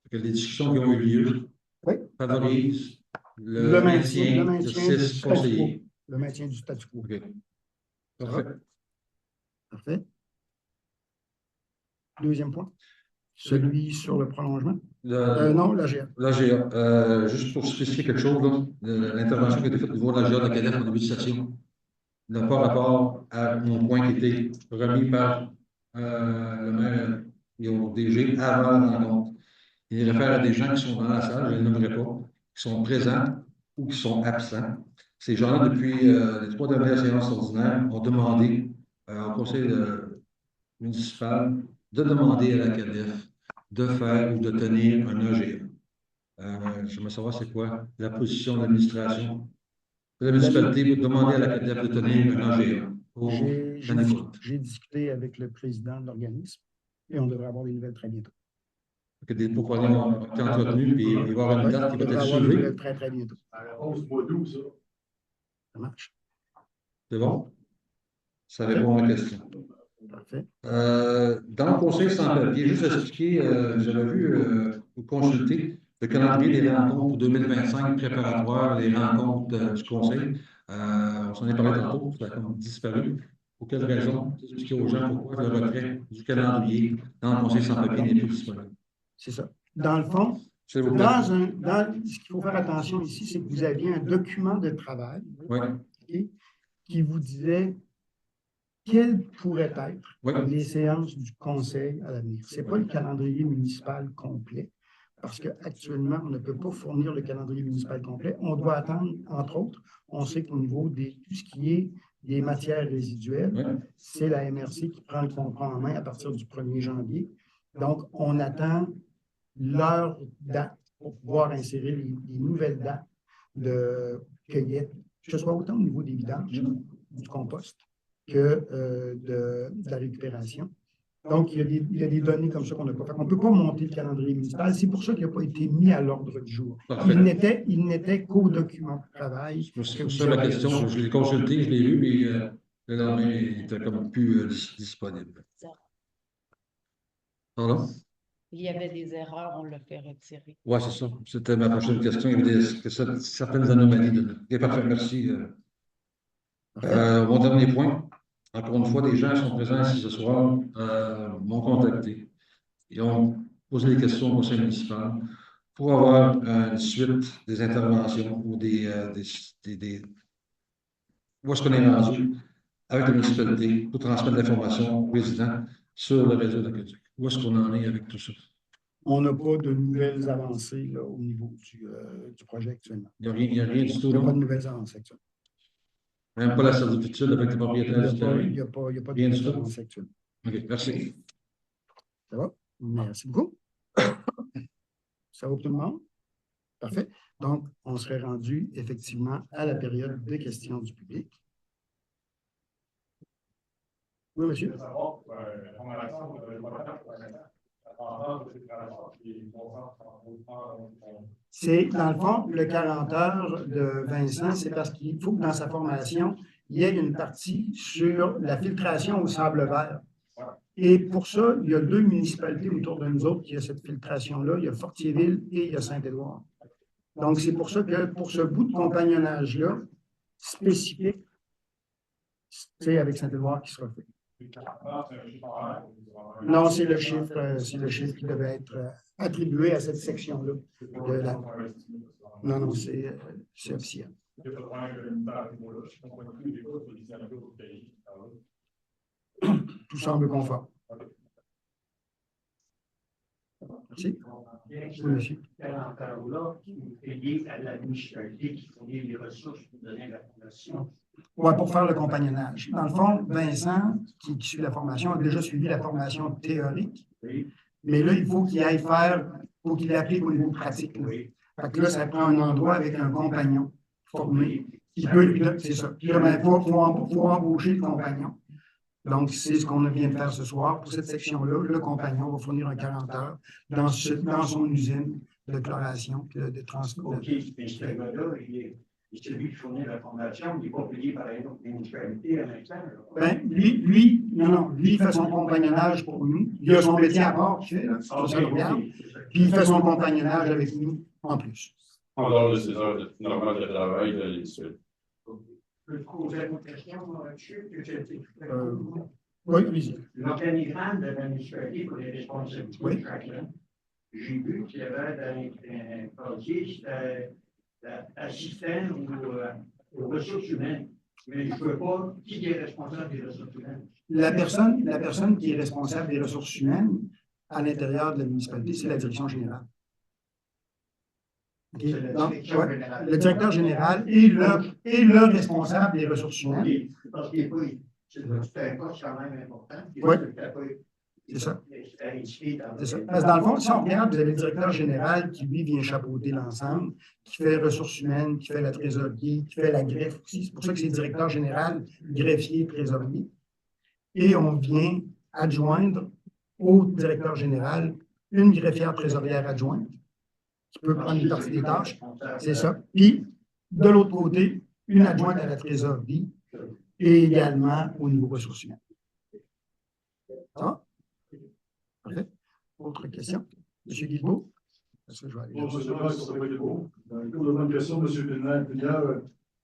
Que les discussions qui ont eu lieu Oui. favorisent le maintien de 6 conseillers. Le maintien du statu quo. OK. Parfait. Parfait. Deuxième point. Celui sur le prolongement. Non, l'AGA. L'AGA. Juste pour spécifier quelque chose, là, l'intervention qui a été faite au niveau de l'AGA de la CADEF au début de session n'a pas rapport à mon point qui a été remis par le maire et au DG avant la rencontre. Il réfère à des gens qui sont dans la salle, je ne les nommerai pas, qui sont présents ou qui sont absents. Ces gens-là, depuis les 3 dernières séances ordinaires, ont demandé au conseil municipal de demander à la CADEF de faire ou de tenir un AGA. J'aimerais savoir c'est quoi la position de l'administration de la municipalité pour demander à la CADEF de tenir un AGA. J'ai discuté avec le président de l'organisme et on devrait avoir des nouvelles très bientôt. Que des pourparlers ont été entretenus et il va y avoir une date qui va être soulevée. Très, très bientôt. La réponse du mois d'août, ça. Ça marche. C'est bon? Ça répond à ma question. Parfait. Dans le conseil sans papier, juste expliquer, j'avais vu ou consulter le calendrier des rencontres pour 2025 préparatoires, les rencontres du conseil. On s'en est parlé tantôt, ça a comme disparu. Pour quelle raison? Expliquer aux gens pourquoi le retrait du calendrier dans le conseil sans papier n'est plus disponible. C'est ça. Dans le fond, ce qu'il faut faire attention ici, c'est que vous aviez un document de travail qui vous disait quelles pourraient être les séances du conseil à l'avenir. Ce n'est pas le calendrier municipal complet, parce qu'actuellement, on ne peut pas fournir le calendrier municipal complet. On doit attendre, entre autres, on sait qu'au niveau de tout ce qui est des matières résiduelles, c'est la MRC qui prend le contrat en main à partir du 1er janvier. Donc, on attend leur date pour pouvoir insérer les nouvelles dates de cueillette, que ce soit autant au niveau des vidanges, du compost, que de la récupération. Donc, il y a des données comme ça qu'on n'a pas fait. On ne peut pas monter le calendrier municipal. C'est pour ça qu'il n'a pas été mis à l'ordre du jour. Il n'était qu'au document de travail. C'est ça la question. Je l'ai consulté, je l'ai lu, mais le lendemain, il n'était comme plus disponible. Pardon? Il y avait des erreurs, on l'a fait retirer. Oui, c'est ça. C'était ma prochaine question. Il y avait certaines anomalies. OK, parfait, merci. Mon dernier point. Encore une fois, des gens qui sont présents ici ce soir m'ont contacté. Ils ont posé des questions au conseil municipal pour avoir une suite des interventions ou où est-ce qu'on est rendu avec la municipalité pour transmettre l'information aux résidents sur le réseau d'aqueduc. Où est-ce qu'on en est avec tout ça? On n'a pas de nouvelles avancées là, au niveau du projet actuellement. Il n'y a rien du tout. Il n'y a pas de nouvelles avancées actuellement. Même pas la certitude avec les propriétaires du terrain. Il n'y a pas de nouvelles avancées actuellement. OK, merci. Ça va? Merci beaucoup. Ça va pour tout le monde? Parfait. Donc, on serait rendu effectivement à la période des questions du public. Oui, monsieur? C'est, dans le fond, le 40 heures de Vincent, c'est parce qu'il faut que dans sa formation, il y ait une partie sur la filtration au sable vert. Et pour ça, il y a 2 municipalités autour de nous autres qui ont cette filtration-là. Il y a Fortierville et il y a Saint-Édouard. Donc, c'est pour ça que pour ce bout de compagnonnage-là, spécifique, c'est avec Saint-Édouard qui sera fait. Non, c'est le chiffre qui devait être attribué à cette section-là. Non, c'est officiel. Tout semble conforme. Merci. Oui, monsieur. Oui, pour faire le compagnonnage. Dans le fond, Vincent, qui suit la formation, a déjà suivi la formation théorique, mais là, il faut qu'il aille faire, il faut qu'il applique au niveau pratique. Fait que là, ça prend un endroit avec un compagnon formé. C'est ça. Puis là, il faut embaucher le compagnon. Donc, c'est ce qu'on vient de faire ce soir. Pour cette section-là, le compagnon va fournir un 40 heures dans son usine de chloration, de transport. OK, mais ce gars-là, c'est lui qui fournit la formation, il n'est pas payé par exemple les municipalités à l'instant. Ben, lui, il fait son compagnonnage pour nous. Il a son métier à part qu'il fait, là, c'est pour ça qu'il regarde. Puis il fait son compagnonnage avec nous en plus. En dehors de ses heures normales de travail, de l'étude. Je peux poser une question là-dessus? Oui, allez-y. L'organigramme de la municipalité pour les responsabilités Oui. de chacun, j'ai vu qu'il y avait dans un casier, assistant aux ressources humaines. Mais je ne veux pas qui est responsable des ressources humaines. La personne qui est responsable des ressources humaines à l'intérieur de la municipalité, c'est la direction générale. OK? C'est la Donc, direction ouais, générale. le directeur général est le responsable des ressources humaines. OK, parce qu'il n'est pas. C'est un poste quand même important. Oui. C'est ça. C'est ça. Parce que dans le fond, si on regarde, vous avez le directeur général qui, lui, vient chapeauter l'ensemble, qui fait ressources humaines, qui fait la trésorerie, qui fait la greffe aussi. C'est pour ça que c'est directeur général, greffier, trésorier. Et on vient adjoindre au directeur général une greffière trésorière adjointe qui peut prendre une partie des tâches. C'est ça. Puis, de l'autre côté, une adjointe à la trésorerie et également au niveau ressources humaines. Ça va? Parfait. Autre question? M. Guilbeault? Est-ce que je vais aller? Bon, M. le maire, ça va être beau. Dans le cours de bonne question, M. Pinard,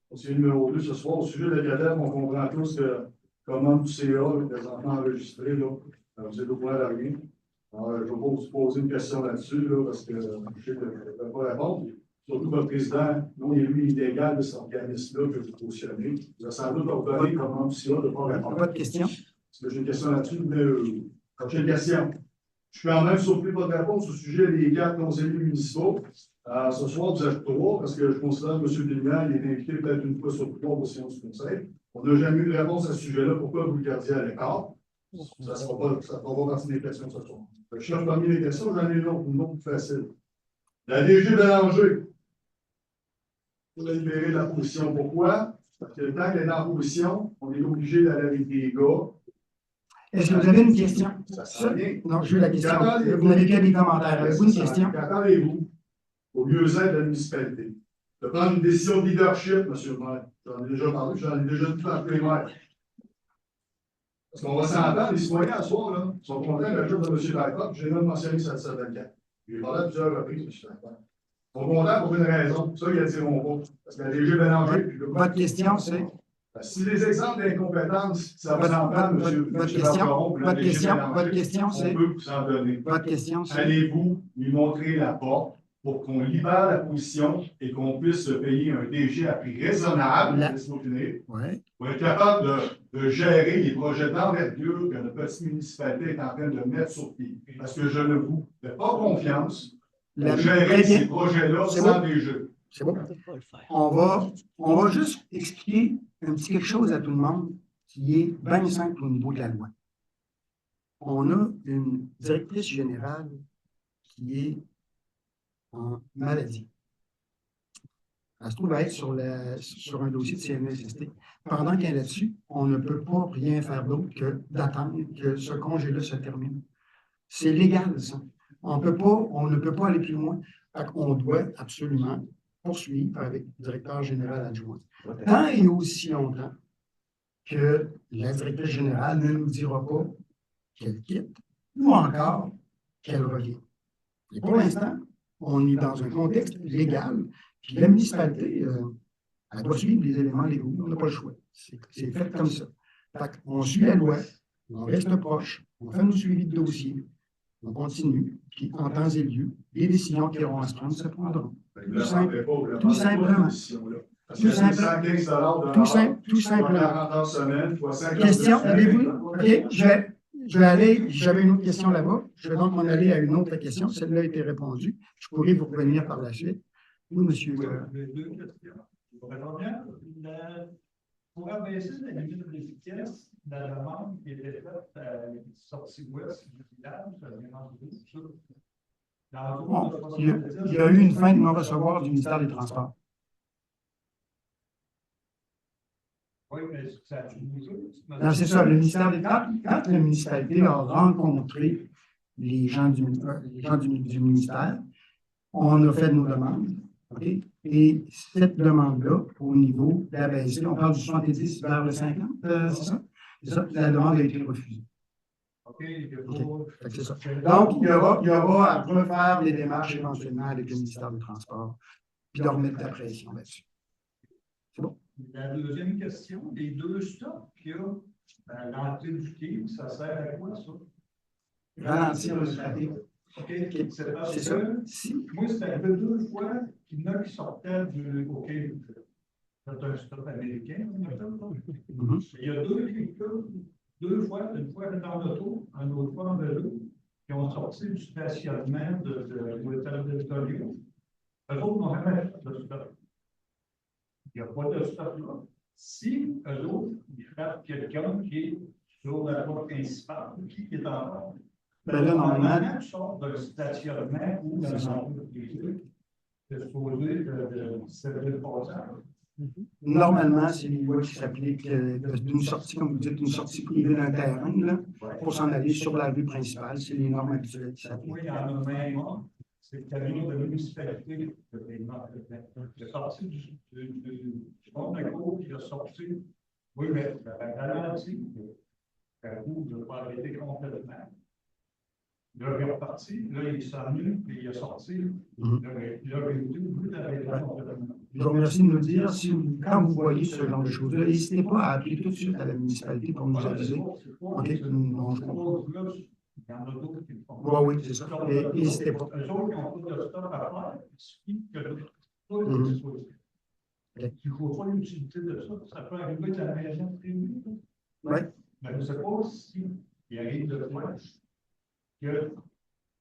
conseiller numéro 2 ce soir, au sujet de la cadette, on comprend tous que, comme membre du CA, des enfants enregistrés, là, vous êtes au point de rien. Alors, je vais vous poser une question là-dessus, là, parce que je sais que je ne vais pas répondre. Surtout que le président, non élu illégal de cet organisme-là que vous cautionnez. Vous avez sans doute ordonné, comme membre du CA, de ne pas répondre. Pas de question? Parce que j'ai une question là-dessus, mais j'ai une question. Je suis quand même surpris de votre réponse au sujet des 4 conseillers municipaux. Ce soir, vous êtes 3, parce que je considère que M. Villemont est invité peut-être une fois sur 3 aux séances du conseil. On n'a jamais eu de réponse à ce sujet-là. Pourquoi vous le gardiez à l'écart? Ça ne fera pas partie des questions ce soir. Je cherche parmi les questions, j'en ai une autre plus facile. La DG Bélanger, pour la libérer de la position. Pourquoi? Parce que le temps qu'elle est en position, on est obligé d'aller avec des gars. Est-ce que vous avez une question? Ça sent bien. Non, je veux la question. Vous n'avez qu'à des commentaires. Avez-vous une question? Qu'attendez-vous au mieux-être de la municipalité? De prendre une décision de leadership, M. le maire. J'en ai déjà parlé, j'en ai déjà dit dans tous les maires. Parce qu'on va s'entendre, les citoyens à soir, là, sont contents de la journée de M. Lacroix, j'ai même mentionné ça à 24. J'ai parlé à plusieurs reprises, M. Lacroix. Ils sont contents pour une raison. Ça, ils ne le diront pas. Parce que la DG Bélanger. Votre question, c'est? Si les exemples d'incompétence, ça vous en parle, M. Votre question, c'est? On peut vous en donner. Votre question, c'est? Allez-vous lui montrer la porte pour qu'on libère la position et qu'on puisse se payer un DG à prix raisonnable, Oui. pour être capable de gérer les projets d'envergure que notre petite municipalité est en train de mettre sur pied. Parce que je ne vous fais pas confiance pour gérer ces projets-là sans DG. C'est bon. On va juste expliquer un petit quelque chose à tout le monde qui est bien simple au niveau de la loi. On a une directrice générale qui est en maladie. Elle se trouve à être sur un dossier de CNSST. Pendant qu'elle est là-dessus, on ne peut pas rien faire d'autre que d'attendre que ce congé-là se termine. C'est légal, ça. On ne peut pas aller plus loin. On doit absolument poursuivre avec le directeur général adjoint. Tant et aussi longtemps que la directrice générale ne nous dira pas qu'elle quitte ou encore qu'elle revient. Et pour l'instant, on est dans un contexte légal, puis la municipalité, elle doit suivre les éléments légaux. On n'a pas le choix. C'est fait comme ça. Fait on suit la loi, on reste proche, on fait nos suivis de dossier, on continue, puis en temps et lieu, les décisions qui auront à se prendre se prendront. Tout simplement. Tout simplement. Question, avez-vous? OK, j'avais une autre question là-bas. Je vais donc m'en aller à une autre question. Celle-là a été répondue. Je pourrais vous revenir par la suite. Oui, monsieur. Deux questions. Pour abaisser la limite de vitesse de la demande qui était faite à la sortie ouest du village, il y a eu une fin de non-recevoir du ministère des Transports. Oui, mais ça a bougé? Non, c'est ça, le ministère des quand la municipalité a rencontré les gens du ministère, on a fait nos demandes, OK? Et cette demande-là, au niveau d'abaisser, on parle du 70 vers le 50, c'est ça? C'est ça, la demande a été refusée. OK, Fait que c'est ça. Donc, il y aura à refaire des démarches éventuellement avec le ministère des Transports, puis de remettre de la pression là-dessus. C'est bon? La deuxième question, les deux stops qu'il y a à l'entrée du quai, ça sert à quoi, ça? Ralentir le trafic. OK, c'est parce C'est ça. que Si, moi, c'était un peu 2 fois qu'il y en a qui sortaient du OK. C'est un stop américain, on appelle ça. Il y a 2 véhicules, 2 fois, une fois dans l'auto, une autre fois en vélo, qui ont sorti du stationnement de l'hôtel de Tokyo. Eux autres n'ont jamais fait de stop. Il n'y a pas de stop là. Si eux autres, ils frappent quelqu'un qui est sur la voie principale, qui est en bas. ben là, normalement, tu sors d'un stationnement ou d'un endroit privé, c'est supposé de servir le passage. normalement, c'est une loi qui s'applique d'une sortie, comme vous dites, une sortie privée d'un terrain, là, pour s'en aller sur la rue principale. C'est les normes habituelles qui s'appliquent. Oui, il y en a même un. C'est le camion de municipalité de paiement. Il est sorti du fond de cours, il a sorti. Oui, mais la ralenti, le coup de ne pas arrêter complètement. Là, il est reparti, là, il est revenu, puis il est sorti. Il a réussi au bout d'arrêter complètement. Je vous remercie de nous dire, quand vous voyez ce genre de choses-là, n'hésitez pas à appeler tout de suite à la municipalité pour nous aviser. OK? Non, je comprends. Il y en a d'autres qui le font. Oui, oui, c'est ça. Mais n'hésitez pas. Eux autres, ils n'ont pas de stop à faire. Il suffit que il ne faut pas l'utilité de ça. Ça peut arriver de la maison privée. Oui. Mais je ne sais pas s'il arrive de quoi que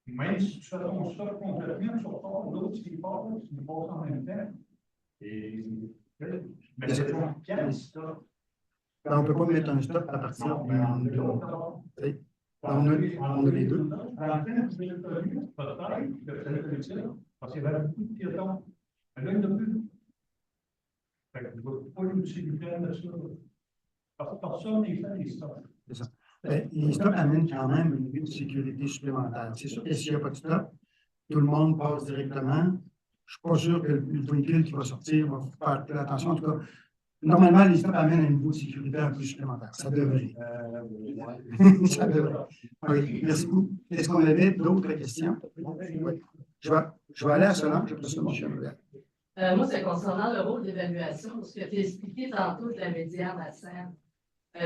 même si tu fais ton stop complètement, tu repars, l'autre qui part, tu le passes en même temps. Et mais c'est ton quel stop? Ben, on ne peut pas mettre un stop à partir du on a les deux. Parce qu'il y avait beaucoup de piétons. Mais là, il n'y en a plus. Fait que je ne vois pas l'utilité de ça. Parce que personne n'est fait des stops. C'est ça. Les stops amènent quand même une niveau de sécurité supplémentaire. C'est sûr que s'il n'y a pas de stop, tout le monde passe directement. Je ne suis pas sûr que le véhicule qui va sortir va faire attention. En tout cas, normalement, les stops amènent un niveau de sécurité un peu supplémentaire. Ça devrait. Ça devrait. Oui, merci beaucoup. Est-ce qu'on avait d'autres questions? Oui. Je vais aller à Solange, après ça, M. Moi, c'est concernant le rôle d'évaluation, ce que tu as expliqué tantôt de la médiane à Serre. Tu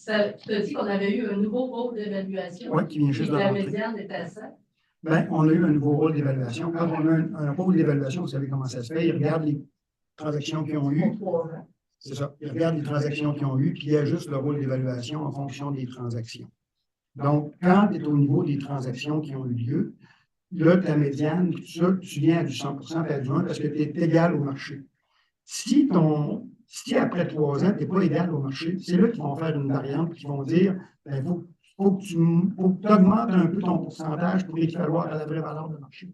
as dit qu'on avait eu un nouveau rôle d'évaluation. Oui, qui vient juste de la rentrer. médiane est à Serre. Bien, on a eu un nouveau rôle d'évaluation. Quand on a un rôle d'évaluation, vous savez comment ça se fait. Ils regardent les transactions qu'ils ont eues. C'est ça. Ils regardent les transactions qu'ils ont eues, puis ils ajustent le rôle d'évaluation en fonction des transactions. Donc, quand tu es au niveau des transactions qui ont eu lieu, là, ta médiane, tout ça, tu viens à du 100% et à du 1 parce que tu es égal au marché. Si après 3 ans, tu n'es pas égal au marché, c'est là qu'ils vont faire une variante, qui vont dire, il faut que tu augmentes un peu ton pourcentage pour équivaloir à la vraie valeur de marché.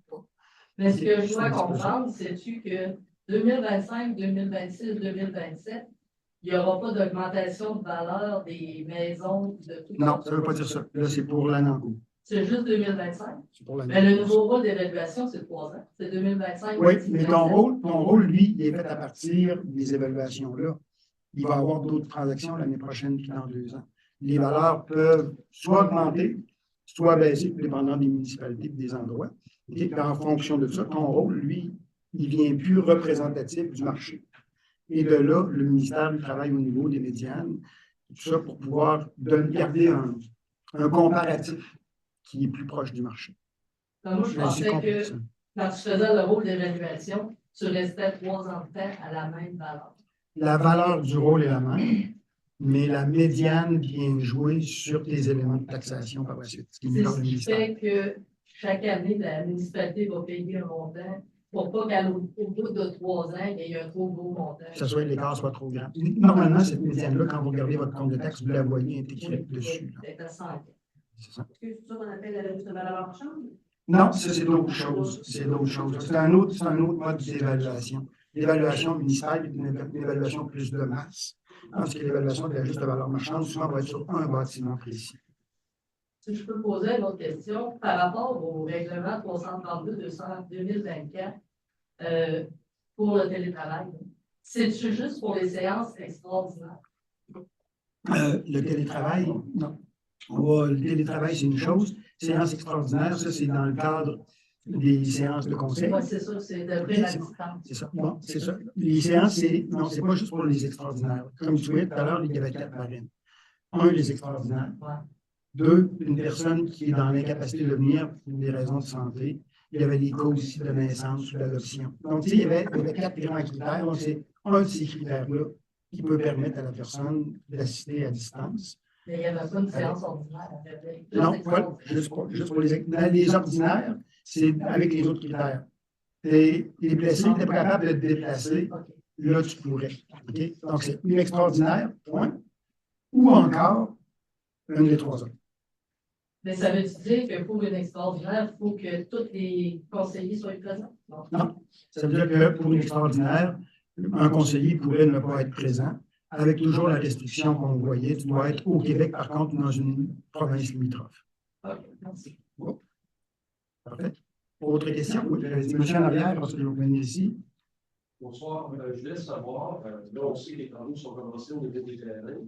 Mais ce que je dois comprendre, c'est-tu que 2025, 2026, 2027, il n'y aura pas d'augmentation de valeur des maisons de tout. Non, ça ne veut pas dire ça. Là, c'est pour l'année en cours. C'est juste 2025. C'est pour l'année. Mais le nouveau rôle d'évaluation, c'est 3 ans. C'est 2025. Oui, mais ton rôle, lui, il est fait à partir des évaluations-là. Il va y avoir d'autres transactions l'année prochaine puis dans 2 ans. Les valeurs peuvent soit augmenter, soit baisser, dépendant des municipalités et des endroits. Et en fonction de ça, ton rôle, lui, il vient plus représentatif du marché. Et de là, le ministère travaille au niveau des médianes, tout ça pour pouvoir garder un comparatif qui est plus proche du marché. Donc, moi, je pensais que quand tu faisais le rôle d'évaluation, tu restais 3 ans de temps à la même valeur. La valeur du rôle est la même, mais la médiane vient jouer sur tes éléments de taxation par la suite. C'est ce qui fait que chaque année, la municipalité va payer un montant pour pas qu'au bout de 3 ans, il y ait un trop gros montant. Que l'écart soit trop grand. Normalement, cette médiane-là, quand vous regardez votre compte de taxe, vous la voyez intégrée dessus. C'est à 100. C'est ça. Est-ce que c'est ça qu'on appelle la juste valeur marchande? Non, c'est d'autres choses. C'est d'autres choses. C'est un autre mode d'évaluation. L'évaluation municipale est une évaluation plus de masse. Parce que l'évaluation de la juste valeur marchande, souvent, va être sur un bâtiment précis. Si je peux poser une autre question, par rapport au règlement 332-2024 pour le télétravail, c'est-tu juste pour les séances extraordinaires? Le télétravail, non. Le télétravail, c'est une chose. Séances extraordinaires, ça, c'est dans le cadre des séances de conseil. Oui, c'est ça, c'est de près la distance. C'est ça. Bon, c'est ça. Les séances, non, c'est pas juste pour les extraordinaires. Comme tu voyais tout à l'heure, il y avait 4 marines. Un, les extraordinaires. Ouais. 2, une personne qui est dans l'incapacité de venir pour des raisons de santé. Il y avait des cas aussi de naissance ou d'adoption. Donc, tu sais, il y avait 4 grands critères. Donc, c'est un de ces critères-là qui peut permettre à la personne d'assister à distance. Mais il n'y avait pas une séance ordinaire. Non, voilà, juste pour les ordinaires, c'est avec les autres critères. T'es blessé, tu n'es pas capable de te déplacer, là, tu pourrais. Okay? Donc, c'est une extraordinaire, point, ou encore une des 3 autres. Mais ça veut dire que pour une extraordinaire, il faut que tous les conseillers soient présents? Non, ça veut dire que pour une extraordinaire, un conseiller pourrait ne pas être présent, avec toujours la restriction qu'on voyait. Tu dois être au Québec, par contre, dans une province limitrophe. OK, merci. Bon. Parfait. Autre question? Oui, monsieur en arrière, parce que je vais venir ici. Bonsoir, je voulais savoir, là on sait que les travaux sont commencés au niveau des terrains,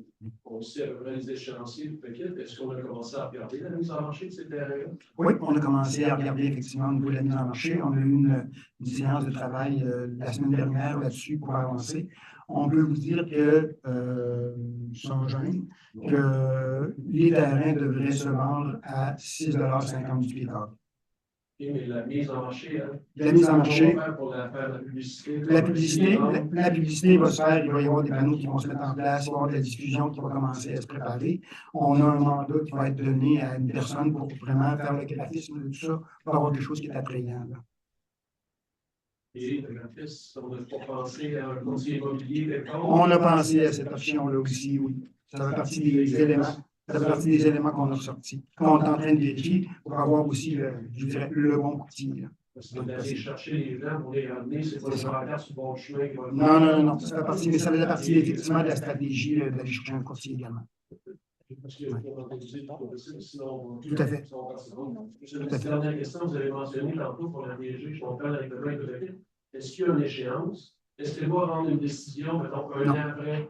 on sait à peu près les échéanciers du paquet, est-ce qu'on a commencé à regarder la mise en marché de ces terrains-là? Oui, on a commencé à regarder effectivement au niveau de la mise en marché. On a eu une séance de travail la semaine dernière là-dessus pour avancer. On peut vous dire que, sans gêne, que les terrains devraient se vendre à 6,50 $ du pied carré. Okay, mais la mise en marché, hein? La mise en marché, pour faire la publicité. la publicité va se faire, il va y avoir des panneaux qui vont se mettre en place, il va y avoir de la diffusion qui va commencer à se préparer. On a un mandat qui va être donné à une personne pour vraiment faire le graphisme de tout ça, pour avoir des choses qui est attrayant. Là. Et le graphisme, on n'a pas pensé à un conseiller immobilier. On a pensé à cette option-là aussi, oui. Ça fait partie des éléments. Ça fait partie des éléments qu'on a ressortis, qu'on est en train de vérifier pour avoir aussi, je dirais, le bon outil. Parce que d'aller chercher les gens pour les ramener, c'est pas le regard sur le bon chemin. Non. Ça fait partie, mais ça fait partie effectivement de la stratégie d'aller chercher un courtier également. Parce que pour organiser tout possible, sinon. Tout à fait. Une dernière question, vous avez mentionné tantôt pour la DG, je comprends avec le plan économique. Est-ce qu'il y a une échéance? Est-ce qu'elle va rendre une décision, mettons, un an après?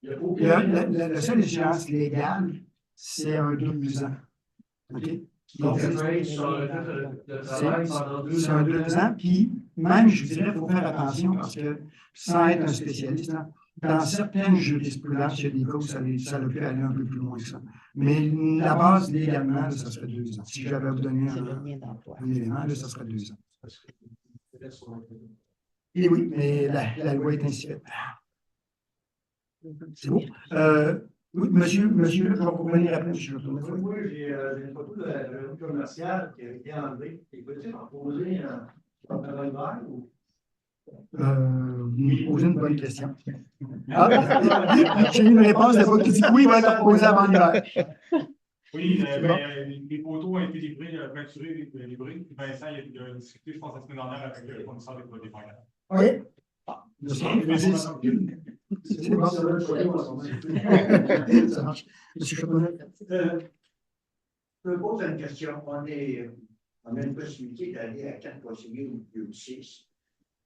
La seule échéance légale, c'est un 2 ans. OK? Donc, c'est un 2 ans, puis même, je dirais, il faut faire attention parce que, sans être un spécialiste, hein, dans certaines jurisprudences, il y a des cas où ça peut aller un peu plus loin que ça. Mais la base, légalement, ça serait 2 ans. Si j'avais à vous donner un élément, ça serait 2 ans. Et oui, mais la loi est ainsi faite. C'est bon. Oui, monsieur, je vais vous revenir après, monsieur. Moi, j'ai une photo de la rue commerciale qui a été enlevée. Il peut-il en poser un verre ou? Vous me posez une bonne question. J'ai eu une réponse de votre qui dit que oui, il va être posé avant l'hiver. Oui, les photos ont été livrées, peinturées, livrées. Vincent, il a discuté, je pense, la semaine dernière avec le commissaire des produits bancaires. OK. C'est bon, ça marche. Monsieur Chaponnet. Je me pose une question. On a une possibilité d'aller à 4 conseillers ou plus de 6.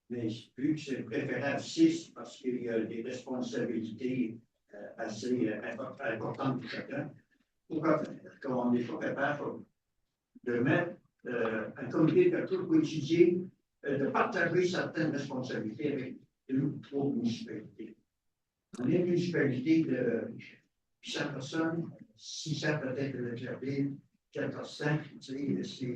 Mais vu que c'est préférable 6 parce qu'il y a des responsabilités assez importantes pour chacun, pourquoi faire? Quand on n'est pas capable de mettre un comité de tout pour étudier, de partager certaines responsabilités avec 2 ou 3 municipalités. On est une municipalité de 800 personnes, 600 peut-être de la ville, 1400, tu sais,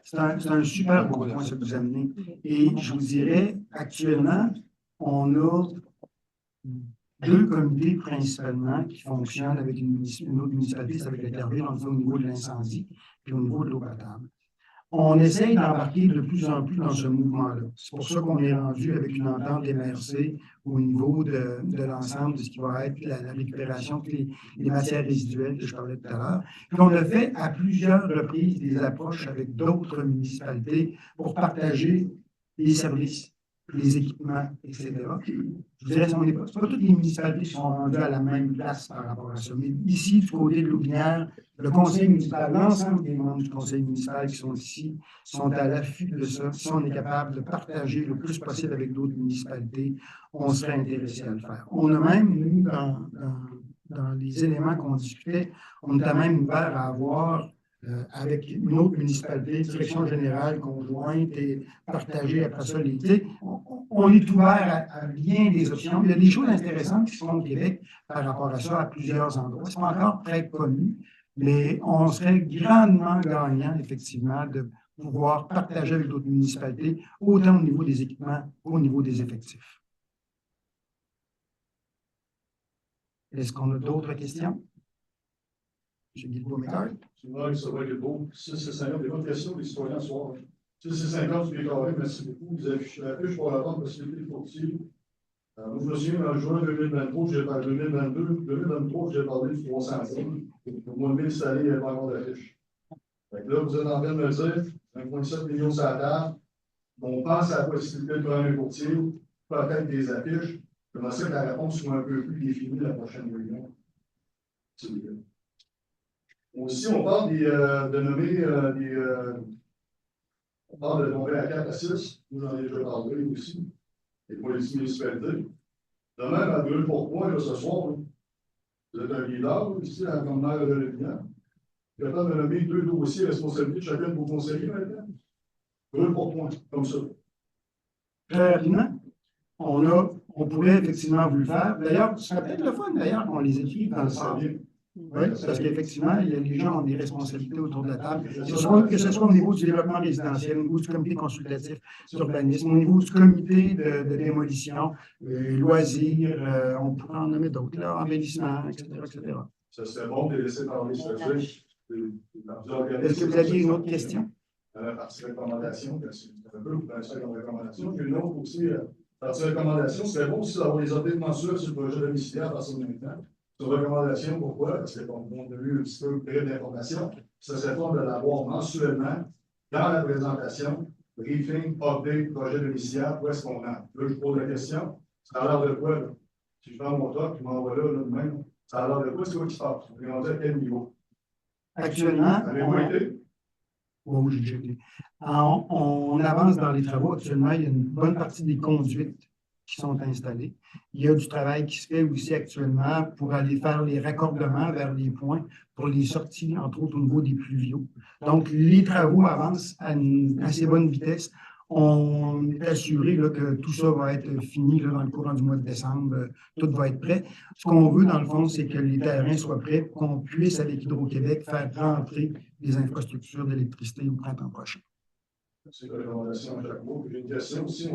c'est un super beau point que vous amenez. Et je vous dirais, actuellement, on a 2 comités principalement qui fonctionnent avec une autre municipalité, c'est avec la Clairville, on le fait au niveau de l'incendie et au niveau de l'eau potable. On essaye d'embarquer de plus en plus dans ce mouvement-là. C'est pour ça qu'on est rendu avec une entente MRC au niveau de l'ensemble de ce qui va être la récupération de les matières résiduelles que je parlais tout à l'heure. Puis on a fait à plusieurs reprises des approches avec d'autres municipalités pour partager les services. les équipements, etc. Je dirais que ce n'est pas toutes les municipalités qui sont rendues à la même place par rapport à ça. Mais ici, du côté de Lotbinière, le conseil municipal, l'ensemble des membres du conseil municipal qui sont ici, sont à l'affût de ça. Si on est capable de partager le plus possible avec d'autres municipalités, on serait intéressé à le faire. On a même, nous, dans les éléments qu'on discutait, on était même ouvert à avoir avec une autre municipalité, direction générale conjointe et partagée après ça. On est ouvert à bien des options. Il y a des choses intéressantes qui se font au Québec par rapport à ça à plusieurs endroits. Ce n'est pas encore très connu, mais on serait grandement gagnant, effectivement, de pouvoir partager avec d'autres municipalités, autant au niveau des équipements qu'au niveau des effectifs. Est-ce qu'on a d'autres questions? M. Guilbeault-Mécart. Ça va être beau. 650, des bonnes questions, les citoyens ce soir. 650 sur les carrés, merci beaucoup. Vous affichez la fiche pour la vente possibilité de courtier. Moi, je me souviens, en juin 2023, j'ai parlé 2023, j'ai parlé du 300 Au mois de mai, cette année, il n'y avait pas encore d'affiche. Là, vous êtes en train de me dire 1,7 million sur la table. On pense à la possibilité de prendre un courtier, peut-être des affiches. J'aimerais ça que la réponse soit un peu plus définie la prochaine réunion. Aussi, on parle de nommer on parle de tomber à 4 à 6. Moi, j'en ai déjà parlé aussi. Et pour les municipalités. De même, à brûle pour point, là, ce soir, là, vous êtes un leader ici, à la maire de Lotbinière. Vous êtes capable de nommer 2 dossiers responsabilités de chacun de vos conseillers maintenant. Brûle pour point, comme ça. Très rapidement, on pourrait effectivement vous le faire. D'ailleurs, ce serait peut-être le fun, d'ailleurs, qu'on les écrive dans le sens. Oui, parce qu'effectivement, les gens ont des responsabilités autour de la table, que ce soit au niveau du développement résidentiel, au niveau du comité consultatif d'urbanisme, au niveau du comité de démolition, loisirs, on pourrait en nommer d'autres, là, embellissement, etc., etc. Ça serait bon de laisser parler, c'est-à-dire. Est-ce que vous aviez une autre question? La partie recommandation, c'est un peu vous pensez comme recommandation. Puis une autre aussi, partie recommandation, c'est bon aussi d'avoir des updates mensuels sur le projet domiciliaire à partir de maintenant. Sur recommandation, pourquoi? Parce qu'on a eu un petit peu près d'informations. Ça serait bon de l'avoir mensuellement dans la présentation, briefing, update, projet domiciliaire, où est-ce qu'on a? Là, je pose la question. Ça a l'air de quoi? Là? Si je prends mon top, je m'envoie là, même. Ça a l'air de quoi? C'est quoi qui se passe? Vous demandez à quel niveau? Actuellement, on avance dans les travaux. Actuellement, il y a une bonne partie des conduites qui sont installées. Il y a du travail qui se fait aussi actuellement pour aller faire les raccordements vers les points pour les sorties, entre autres au niveau des pluviaux. Donc, les travaux avancent à une assez bonne vitesse. On est assuré là, que tout ça va être fini là, dans le courant du mois de décembre. Tout va être prêt. Ce qu'on veut, dans le fond, c'est que les terrains soient prêts pour qu'on puisse, avec Hydro-Québec, faire rentrer des infrastructures d'électricité au printemps prochain. C'est une recommandation à chaque mot. J'ai une question aussi.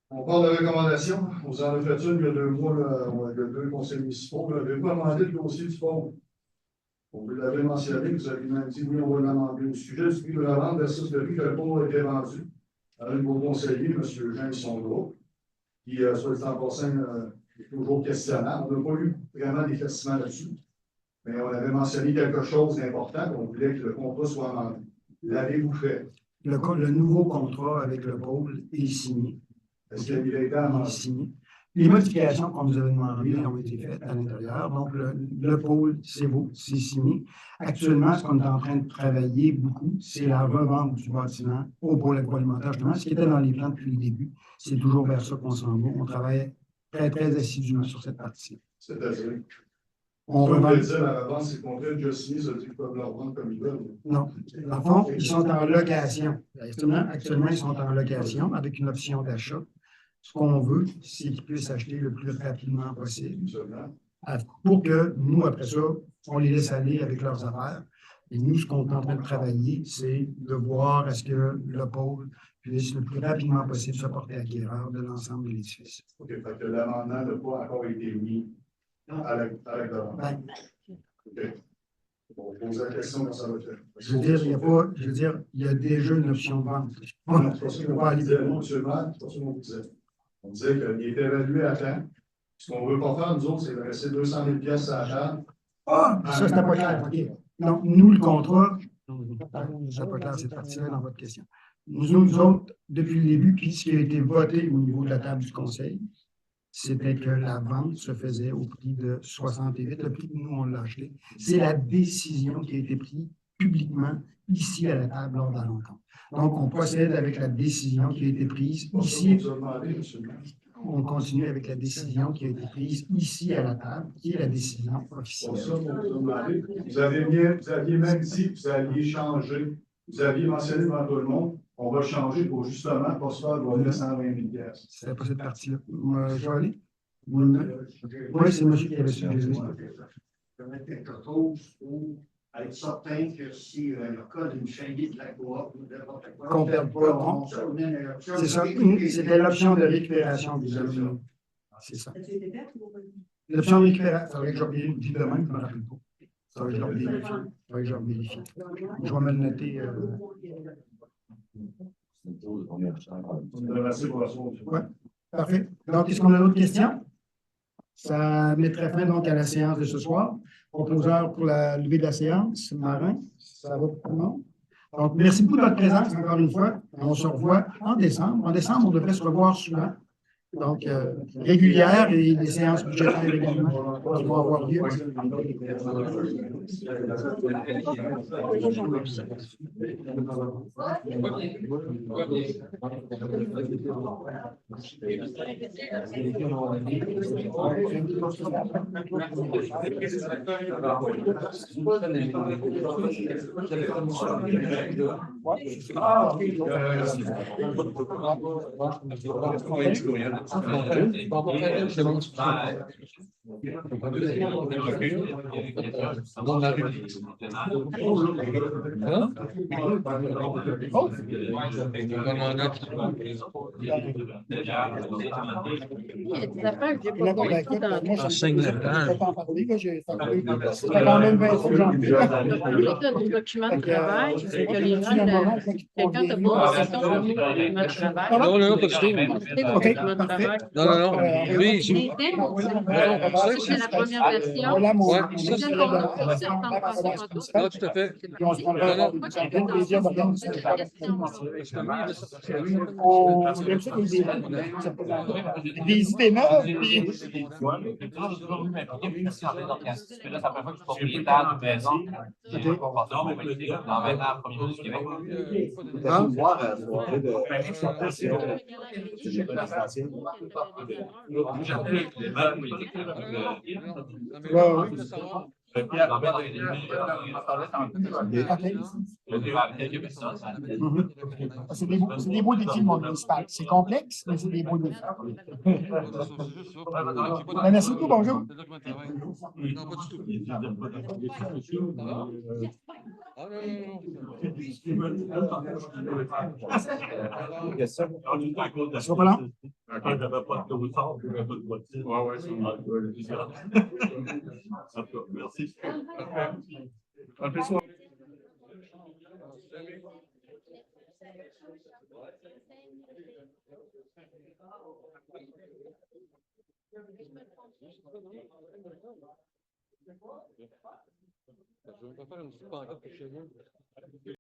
On parle de recommandations. Vous en avez fait une il y a 2 mois, là, il y a 2 conseils municipaux. Avez-vous amendé le dossier du pont? Vous l'avez mentionné, vous avez même dit oui, on va l'amender. Au sujet du prix de la vente versus le prix que le pont a été vendu à un de vos conseillers, M. Jean Sondreau, qui, soit le temps passant, est toujours questionnable. On n'a pas eu vraiment d'éclaircissement là-dessus, mais on avait mentionné quelque chose d'important, qu'on voulait que le contrat soit amendé. L'avez-vous fait? Le nouveau contrat avec le pôle est signé. Est-ce qu'il a été amendé? Les modifications qu'on nous avait demandées ont été faites à l'intérieur. Donc, le pôle, c'est beau, c'est signé. Actuellement, ce qu'on est en train de travailler beaucoup, c'est la revente du bâtiment au pôle agroalimentaire, justement, ce qui était dans les plans depuis le début. C'est toujours vers ça qu'on s'en va. On travaille très, très assidûment sur cette partie. C'est-à-dire? On revend. La revente, c'est qu'on fait déjà signé, ça veut dire qu'ils peuvent le revendre comme ils veulent. Non. Dans le fond, ils sont en location. Actuellement, ils sont en location avec une option d'achat. Ce qu'on veut, c'est qu'ils puissent acheter le plus rapidement possible. Pour que nous, après ça, on les laisse aller avec leurs affaires. Et nous, ce qu'on est en train de travailler, c'est de voir est-ce que le pôle puisse le plus rapidement possible se porter acquéreur de l'ensemble de l'édifice. OK, fait que l'amendement n'a pas encore été mis à la demande. OK. On va poser la question quand ça va faire. Je veux dire, il y a déjà une option de vente. Non, c'est parce qu'on va aller de moi, c'est pas ce qu'on disait. On disait qu'il était évalué à temps. Ce qu'on ne veut pas faire, nous autres, c'est de rester 200 000 pièces à la table. Ah, ça, c'était pas clair. OK. Donc, nous, le contrat, c'est pas clair cette partie-là dans votre question. Nous autres, depuis le début, puis ce qui a été voté au niveau de la table du conseil, c'était que la vente se faisait au prix de 68. Le prix que nous, on l'a acheté. C'est la décision qui a été prise publiquement ici à la table lors de la rencontre. Donc, on procède avec la décision qui a été prise ici. On continue avec la décision qui a été prise ici à la table, qui est la décision officielle. Vous aviez même dit que vous alliez changer. Vous aviez mentionné devant tout le monde, on va changer pour justement pas se faire voler 120 000 piastres. C'était pas cette partie-là. Je vais aller? Oui, c'est monsieur qui avait suggéré. Je vais mettre quelque chose pour être certain que si le cas d'une faillite de la coop ou n'importe quoi, Qu'on perde pas. C'est ça. C'était l'option de récupération que vous avez. C'est ça. L'option de récupération, il faudrait que je vérifie demain, je ne me rappelle pas. Il faudrait que je le vérifie. Je vais me le noter. Ouais, parfait. Donc, est-ce qu'on a d'autres questions? Ça mettrait fin donc à la séance de ce soir. Proposeur pour la levée de la séance, Marin, ça va pour tout le monde? Donc, merci beaucoup de votre présence encore une fois. On se revoit en décembre. En décembre, on devrait se revoir souvent. Donc, régulière et des séances budgétaires également qui vont avoir lieu. Enseigne le C'est quand même 20 gens. Le document de travail, c'est que les gens, quelqu'un te pose la question sur le document de travail. Non, non, pas du tout. OK, parfait. Non. Oui, C'est la première version. Voilà mon. Ouais. Non, Non, tout à fait. Puis on se prendra un plaisir de regarder ça. On aime ça des idées neuves. Puis... C'est la première fois que je suis propriétaire d'une maison. Dans 20 ans, premier du Québec. C'est des beaux défis, mon municipal. C'est complexe, mais c'est des beaux défis. Merci beaucoup, bonjour. Question? Sera pas là? Merci. Je vais faire une petite pancarte chez vous.